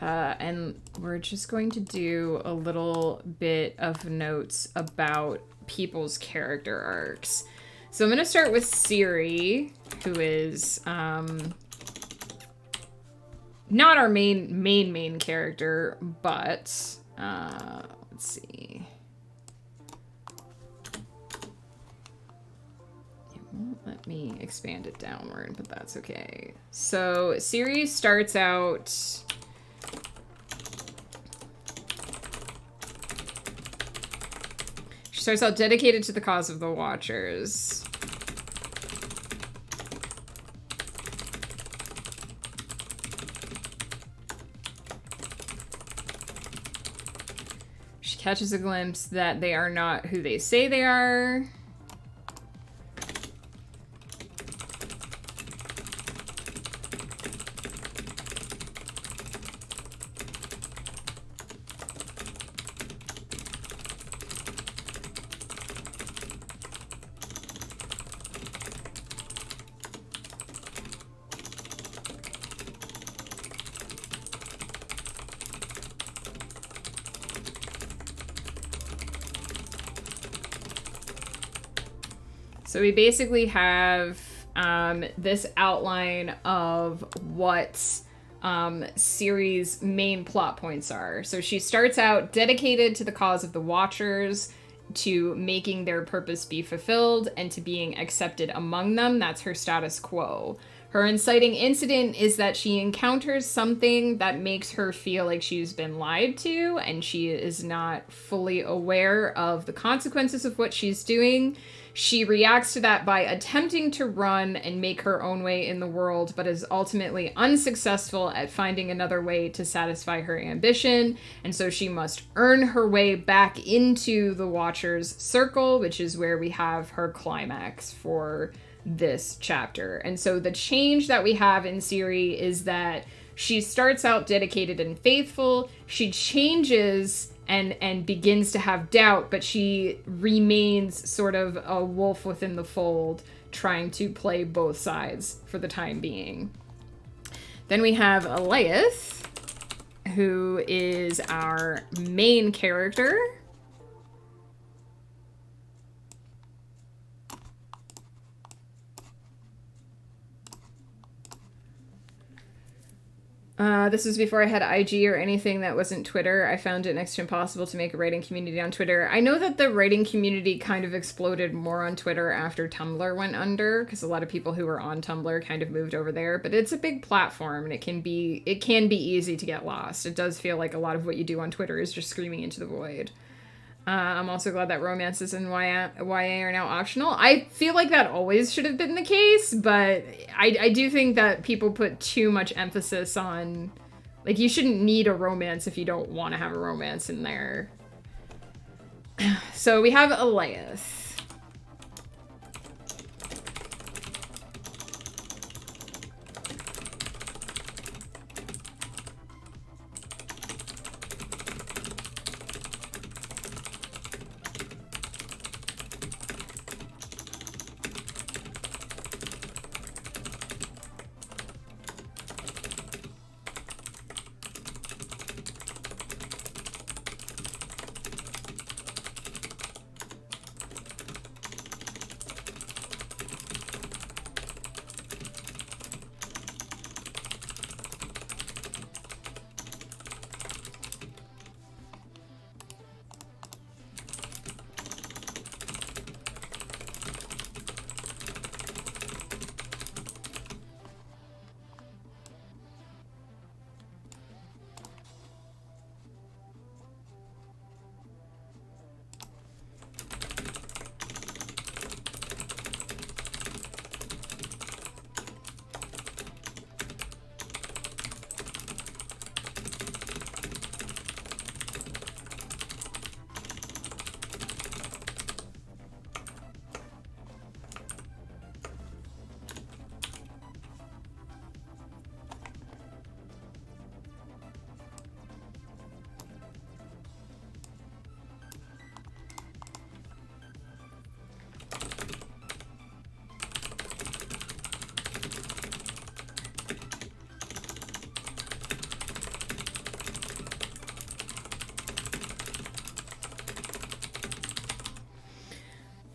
And we're just going to do a little bit of notes about people's character arcs. So I'm going to start with Ciri, who is not our main character, but let's see. It won't let me expand it downward, but that's okay. So Ciri starts out... She starts out dedicated to the cause of the Watchers. She catches a glimpse that they are not who they say they are. So we basically have this outline of what Ciri's main plot points are. So she starts out dedicated to the cause of the Watchers, to making their purpose be fulfilled, and to being accepted among them. That's her status quo. Her inciting incident is that she encounters something that makes her feel like she's been lied to, and she is not fully aware of the consequences of what she's doing. She reacts to that by attempting to run and make her own way in the world, but is ultimately unsuccessful at finding another way to satisfy her ambition. And so she must earn her way back into the Watcher's circle, which is where we have her climax for this chapter. And so the change that we have in Ciri is that she starts out dedicated and faithful. She changes and begins to have doubt, but she remains sort of a wolf within the fold, trying to play both sides for the time being. Then we have Alethea, who is our main character. This was before I had IG or anything that wasn't Twitter. I found it next to impossible to make a writing community on Twitter. I know that the writing community kind of exploded more on Twitter after Tumblr went under, because a lot of people who were on Tumblr kind of moved over there. But it's a big platform, and it can be easy to get lost. It does feel like a lot of what you do on Twitter is just screaming into the void. I'm also glad that romances and YA are now optional. I feel like that always should have been the case, but I do think that people put too much emphasis on, like, you shouldn't need a romance if you don't want to have a romance in there. So we have Elias.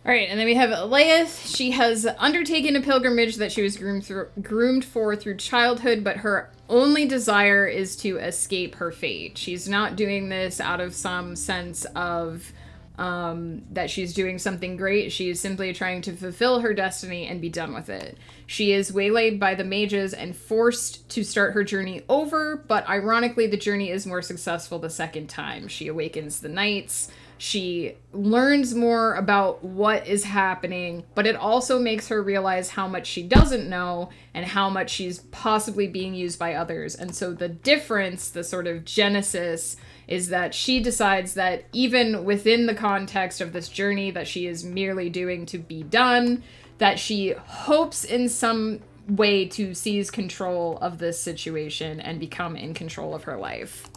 All right, and then we have Elias. She has undertaken a pilgrimage that she was groomed for through childhood, but her only desire is to escape her fate. She's not doing this out of some sense of that she's doing something great. She is simply trying to fulfill her destiny and be done with it. She is waylaid by the mages and forced to start her journey over, but ironically, the journey is more successful the second time. She awakens the knights. She learns more about what is happening, but it also makes her realize how much she doesn't know and how much she's possibly being used by others. And so the difference, the sort of genesis, is that she decides that even within the context of this journey that she is merely doing to be done, that she hopes in some way to seize control of this situation and become in control of her life.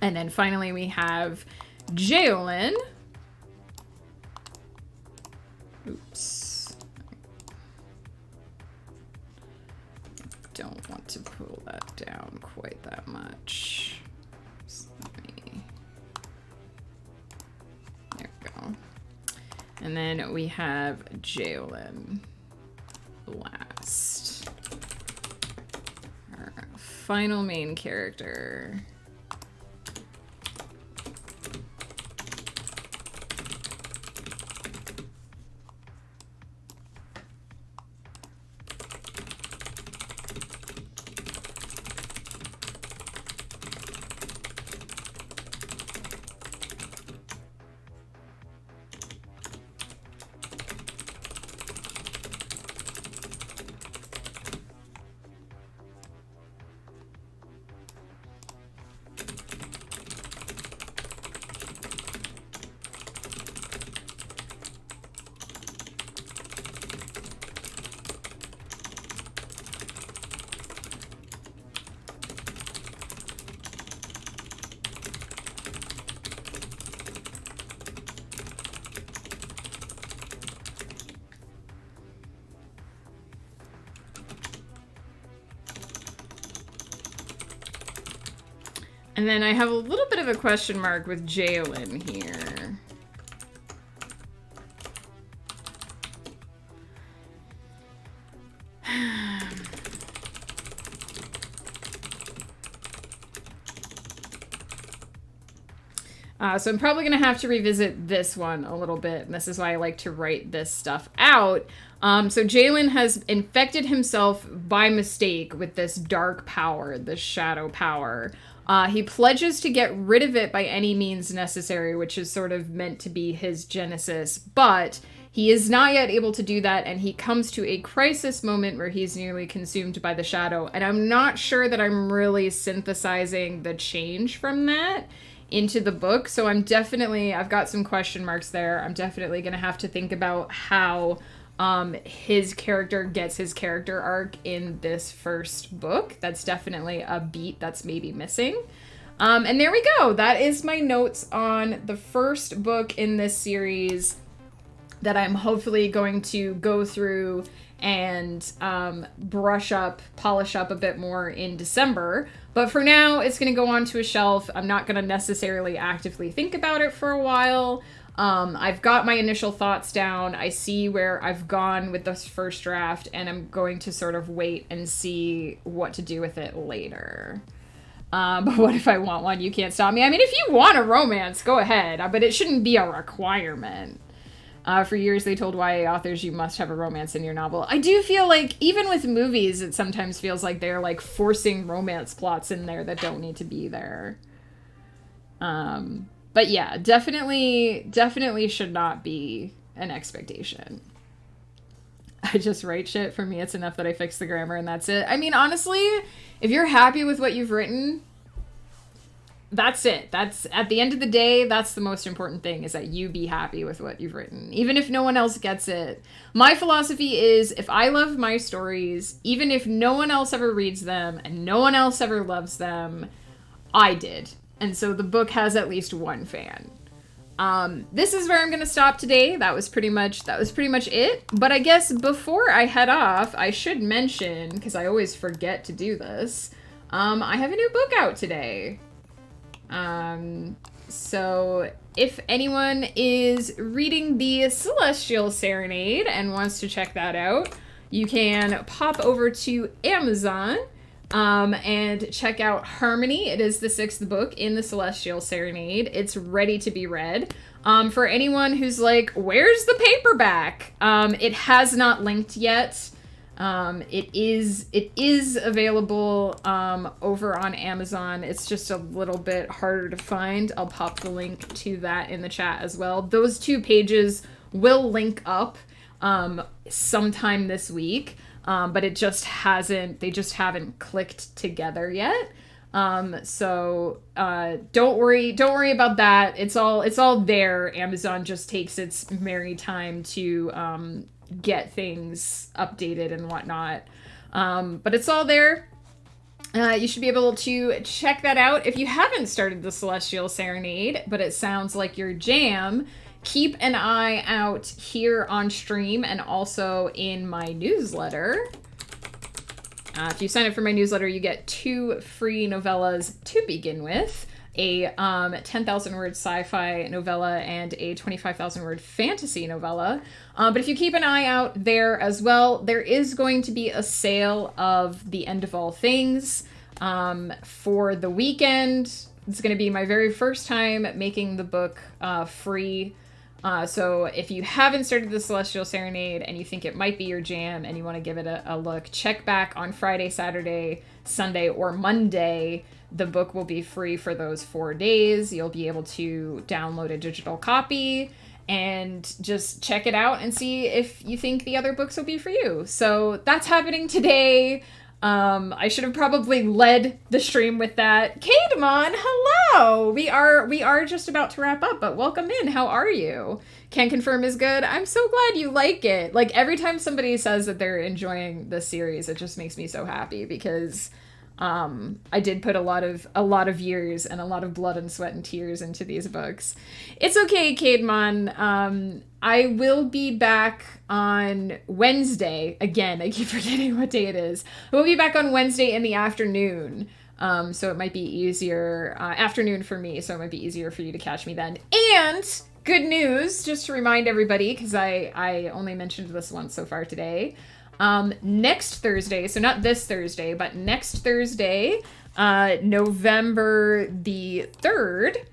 And then finally we have Jeolin. Oops. Don't want to pull that down quite that much. So there we go. And then we have Jeolin last. Our final main character. And then I have a little bit of a question mark with Jeolin here. So I'm probably going to have to revisit this one a little bit, and this is why I like to write this stuff out. So Jeolin has infected himself by mistake with this dark power, this shadow power. He pledges to get rid of it by any means necessary, which is sort of meant to be his genesis, but he is not yet able to do that, and he comes to a crisis moment where he's nearly consumed by the shadow, and I'm not sure that I'm really synthesizing the change from that into the book, so I've got some question marks there. I'm definitely going to have to think about how his character gets his character arc in this first book. That's definitely a beat that's maybe missing. And there we go. That is my notes on the first book in this series that I'm hopefully going to go through and polish up a bit more in December. But for now, it's going to go onto a shelf. I'm not going to necessarily actively think about it for a while. I've got my initial thoughts down. I see where I've gone with this first draft, and I'm going to sort of wait and see what to do with it later. But what if I want one? You can't stop me. I mean, if you want a romance, go ahead, but it shouldn't be a requirement. For years, they told YA authors you must have a romance in your novel. I do feel like, even with movies, it sometimes feels like they're, like, forcing romance plots in there that don't need to be there. But yeah, definitely should not be an expectation. I just write shit. For me, it's enough that I fix the grammar and that's it. I mean, honestly, if you're happy with what you've written, that's it. That's, at the end of the day, that's the most important thing, is that you be happy with what you've written, even if no one else gets it. My philosophy is, if I love my stories, even if no one else ever reads them and no one else ever loves them, I did. And so the book has at least one fan. This is where I'm going to stop today. That was pretty much it. But I guess before I head off, I should mention, because I always forget to do this, I have a new book out today. So if anyone is reading the Celestial Serenade and wants to check that out, you can pop over to Amazon and check out Harmony. It is the 6th book in the Celestial Serenade. It's ready to be read. For anyone who's like, where's the paperback? It has not linked yet. It is available over on Amazon. It's just a little bit harder to find. I'll pop the link to that in the chat as well. Those 2 pages will link up sometime this week. But they just haven't clicked together yet. So don't worry about that. It's all there. Amazon just takes its merry time to get things updated and whatnot. But it's all there. You should be able to check that out. If you haven't started the Celestial Serenade, but it sounds like your jam, keep an eye out here on stream and also in my newsletter. If you sign up for my newsletter, you get 2 free novellas to begin with. A 10,000 word sci-fi novella and a 25,000 word fantasy novella. But if you keep an eye out there as well, there is going to be a sale of The End of All Things for the weekend. It's going to be my very first time making the book free. So if you haven't started the Celestial Serenade and you think it might be your jam and you want to give it a look, check back on Friday, Saturday, Sunday, or Monday. The book will be free for those 4 days. You'll be able to download a digital copy and just check it out and see if you think the other books will be for you. So that's happening today. I should have probably led the stream with that. Kademon, hello! We are just about to wrap up, but welcome in. How are you? Can confirm is good. I'm so glad you like it. Like, every time somebody says that they're enjoying the series, it just makes me so happy, because I did put a lot of years and a lot of blood and sweat and tears into these books. It's okay, Kademon. I will be back on Wednesday. Again, I keep forgetting what day it is. We'll be back on Wednesday in the afternoon. So it might be easier, afternoon for me, so it might be easier for you to catch me then. And good news, just to remind everybody, because I only mentioned this once so far today. Next Thursday, so not this Thursday, but next Thursday, November the 3rd,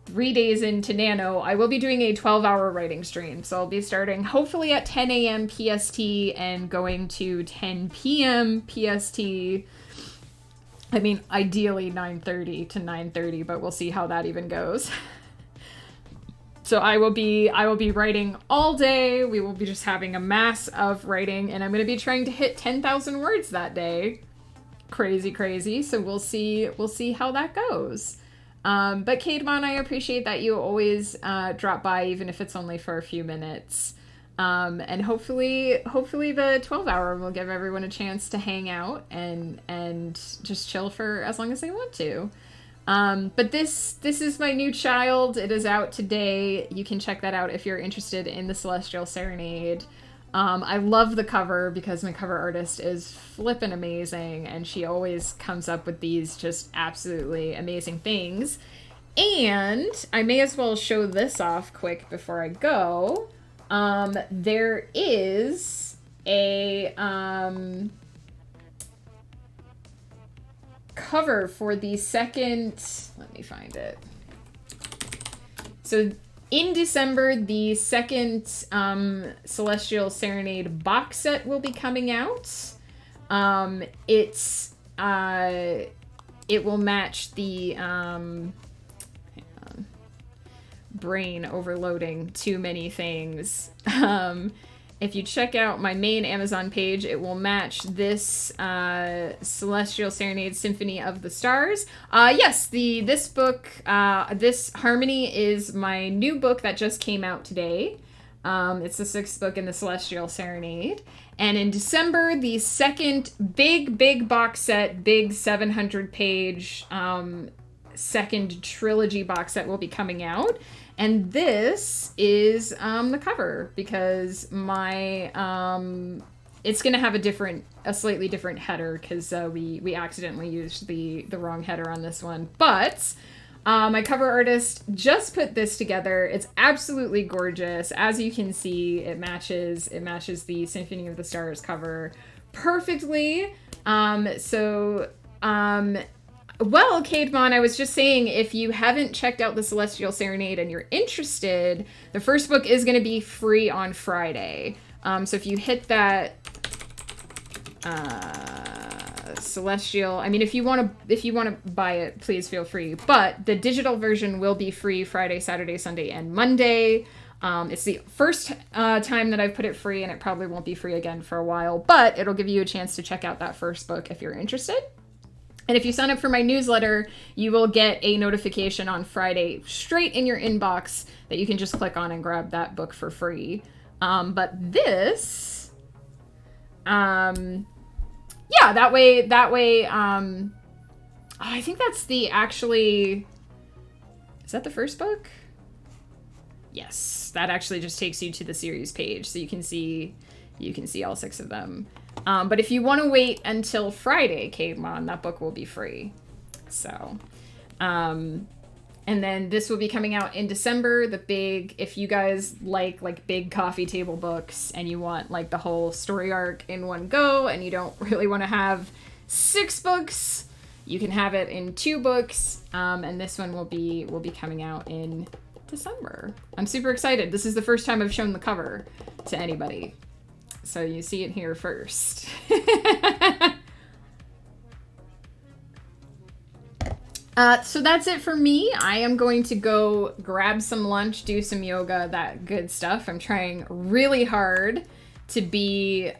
3 days into Nano, I will be doing a 12-hour writing stream. So I'll be starting hopefully at 10 a.m. PST and going to 10 p.m. PST. I mean, ideally 9:30 to 9:30, but we'll see how that even goes. So I will be writing all day. We will be just having a mass of writing, and I'm going to be trying to hit 10,000 words that day. Crazy, crazy. So we'll see how that goes. But Kademon, I appreciate that you always drop by, even if it's only for a few minutes. And hopefully the 12-hour will give everyone a chance to hang out and just chill for as long as they want to. But this is my new child. It is out today. You can check that out if you're interested in the Celestial Serenade. I love the cover because my cover artist is flippin' amazing, and she always comes up with these just absolutely amazing things. And I may as well show this off quick before I go. There is a cover for the second, let me find it. So in December, the second Celestial Serenade box set will be coming out. It will match the brain overloading too many things. If you check out my main Amazon page, it will match this Celestial Serenade Symphony of the Stars. Yes, this book, this Harmony is my new book that just came out today. It's the 6th book in the Celestial Serenade. And in December, the second big box set, big 700-page second trilogy box set will be coming out. And this is the cover, because my it's gonna have a slightly different header, because we accidentally used the wrong header on this one. But my cover artist just put this together. It's absolutely gorgeous. As you can see, it matches the Symphony of the Stars cover perfectly. Well, Kademon, I was just saying, if you haven't checked out the Celestial Serenade and you're interested, the first book is going to be free on Friday. So if you hit that Celestial, I mean, if you want to buy it, please feel free. But the digital version will be free Friday, Saturday, Sunday, and Monday. It's the first time that I've put it free, and it probably won't be free again for a while. But it'll give you a chance to check out that first book if you're interested. And if you sign up for my newsletter, you will get a notification on Friday straight in your inbox that you can just click on and grab that book for free. But this, yeah, that way, I think that's is that the first book? Yes, that actually just takes you to the series page, so you can see all 6 of them. But if you want to wait until Friday, Kademon, that book will be free. So, and then this will be coming out in December. If you guys like big coffee table books and you want like the whole story arc in one go, and you don't really want to have 6 books, you can have it in 2 books. And this one will be coming out in December. I'm super excited. This is the first time I've shown the cover to anybody. So you see it here first. So that's it for me. I am going to go grab some lunch, do some yoga, that good stuff. I'm trying really hard to be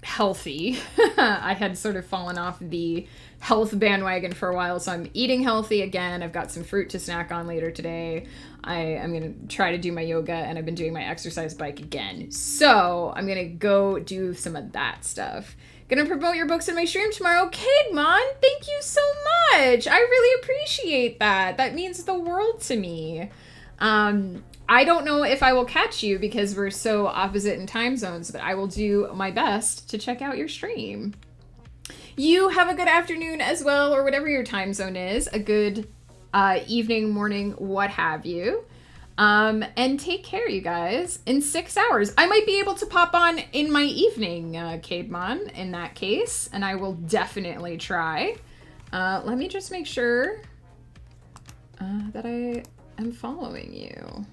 healthy. I had sort of fallen off the health bandwagon for a while, so I'm eating healthy again. I've got some fruit to snack on later today. I'm going to try to do my yoga, and I've been doing my exercise bike again. So I'm going to go do some of that stuff. Going to promote your books in my stream tomorrow. Kademon, thank you so much. I really appreciate that. That means the world to me. I don't know if I will catch you because we're so opposite in time zones, but I will do my best to check out your stream. You have a good afternoon as well, or whatever your time zone is. A good evening, morning, what have you. And take care, you guys. In 6 hours, I might be able to pop on in my evening, Kademon, in that case, and I will definitely try. Let me just make sure that I am following you.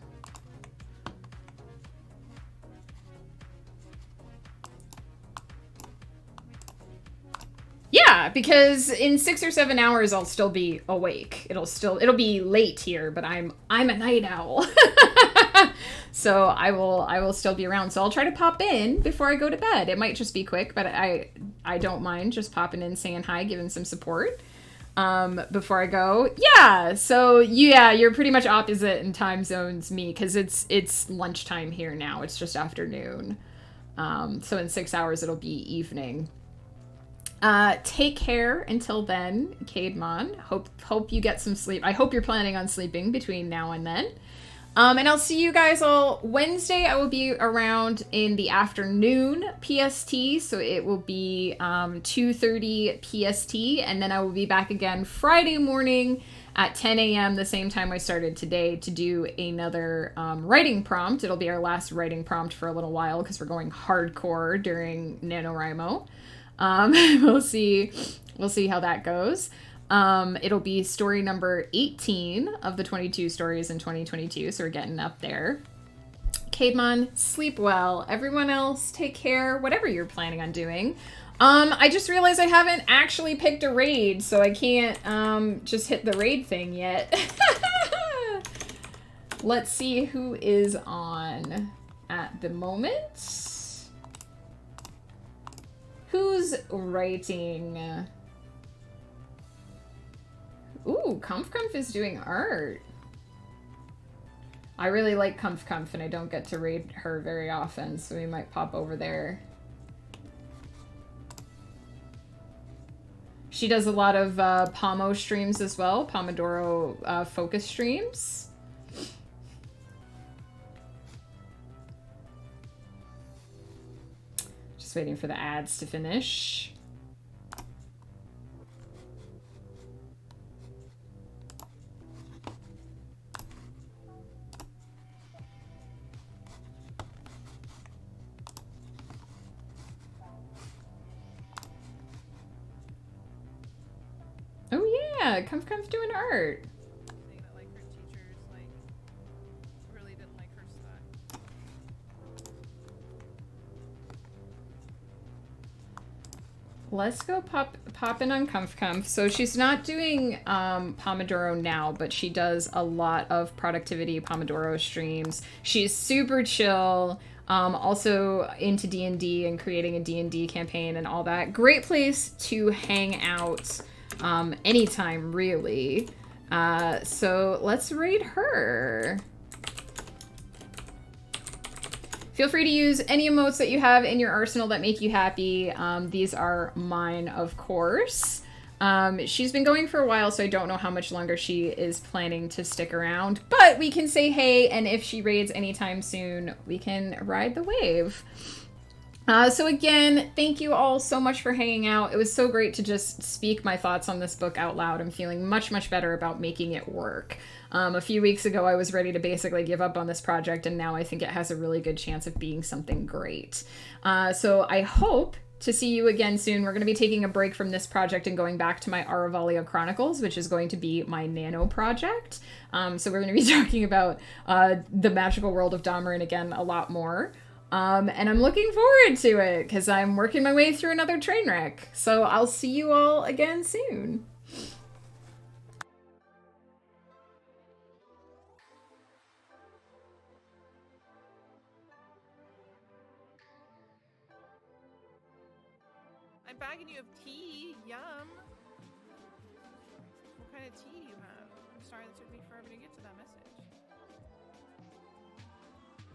Yeah, because in 6 or 7 hours I'll still be awake. It'll be late here, but I'm a night owl. So I will still be around. So I'll try to pop in before I go to bed. It might just be quick, but I don't mind just popping in, saying hi, giving some support before I go. Yeah, so yeah, you're pretty much opposite in time zones me, because it's lunchtime here now. It's just afternoon. So in 6 hours it'll be evening. Take care until then, Caedmon. Hope you get some sleep. I hope you're planning on sleeping between now and then. And I'll see you guys all Wednesday. I will be around in the afternoon PST, so it will be 2:30 PST, and then I will be back again Friday morning at 10 a.m., the same time I started today, to do another writing prompt. It'll be our last writing prompt for a little while, because we're going hardcore during NaNoWriMo. We'll see how that goes. It'll be story number 18 of the 22 stories in 2022, so we're getting up there. Caedmon, sleep well. Everyone else, take care, whatever you're planning on doing. I just realized I haven't actually picked a raid, so I can't just hit the raid thing yet. Let's see who is on at the moment. Who's writing? Ooh, Comf is doing art. I really like Comf, and I don't get to raid her very often, so we might pop over there. She does a lot of Pomo streams as well, Pomodoro focus streams. Just waiting for the ads to finish. Oh yeah, Comf doing art. That, like, her teachers, like, really didn't like her style. Let's go pop in on Comf. So she's not doing Pomodoro now, but she does a lot of productivity Pomodoro streams. She's super chill. Also into D&D and creating a D&D campaign and all that. Great place to hang out anytime, really. So let's raid her. Feel free to use any emotes that you have in your arsenal that make you happy. These are mine, of course. She's been going for a while, so I don't know how much longer she is planning to stick around. But we can say hey, and if she raids anytime soon, we can ride the wave. So again, thank you all so much for hanging out. It was so great to just speak my thoughts on this book out loud. I'm feeling much, much better about making it work. A few weeks ago, I was ready to basically give up on this project, and now I think it has a really good chance of being something great. So I hope to see you again soon. We're going to be taking a break from this project and going back to my Aravalia Chronicles, which is going to be my nano project. So we're going to be talking about the magical world of Damarin again a lot more. And I'm looking forward to it because I'm working my way through another train wreck. So I'll see you all again soon. I'm bagging you of tea. Yum. What kind of tea do you have? I'm sorry that took me forever to get to that message.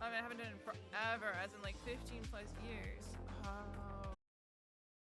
I haven't done it in forever, as in like 15 plus years.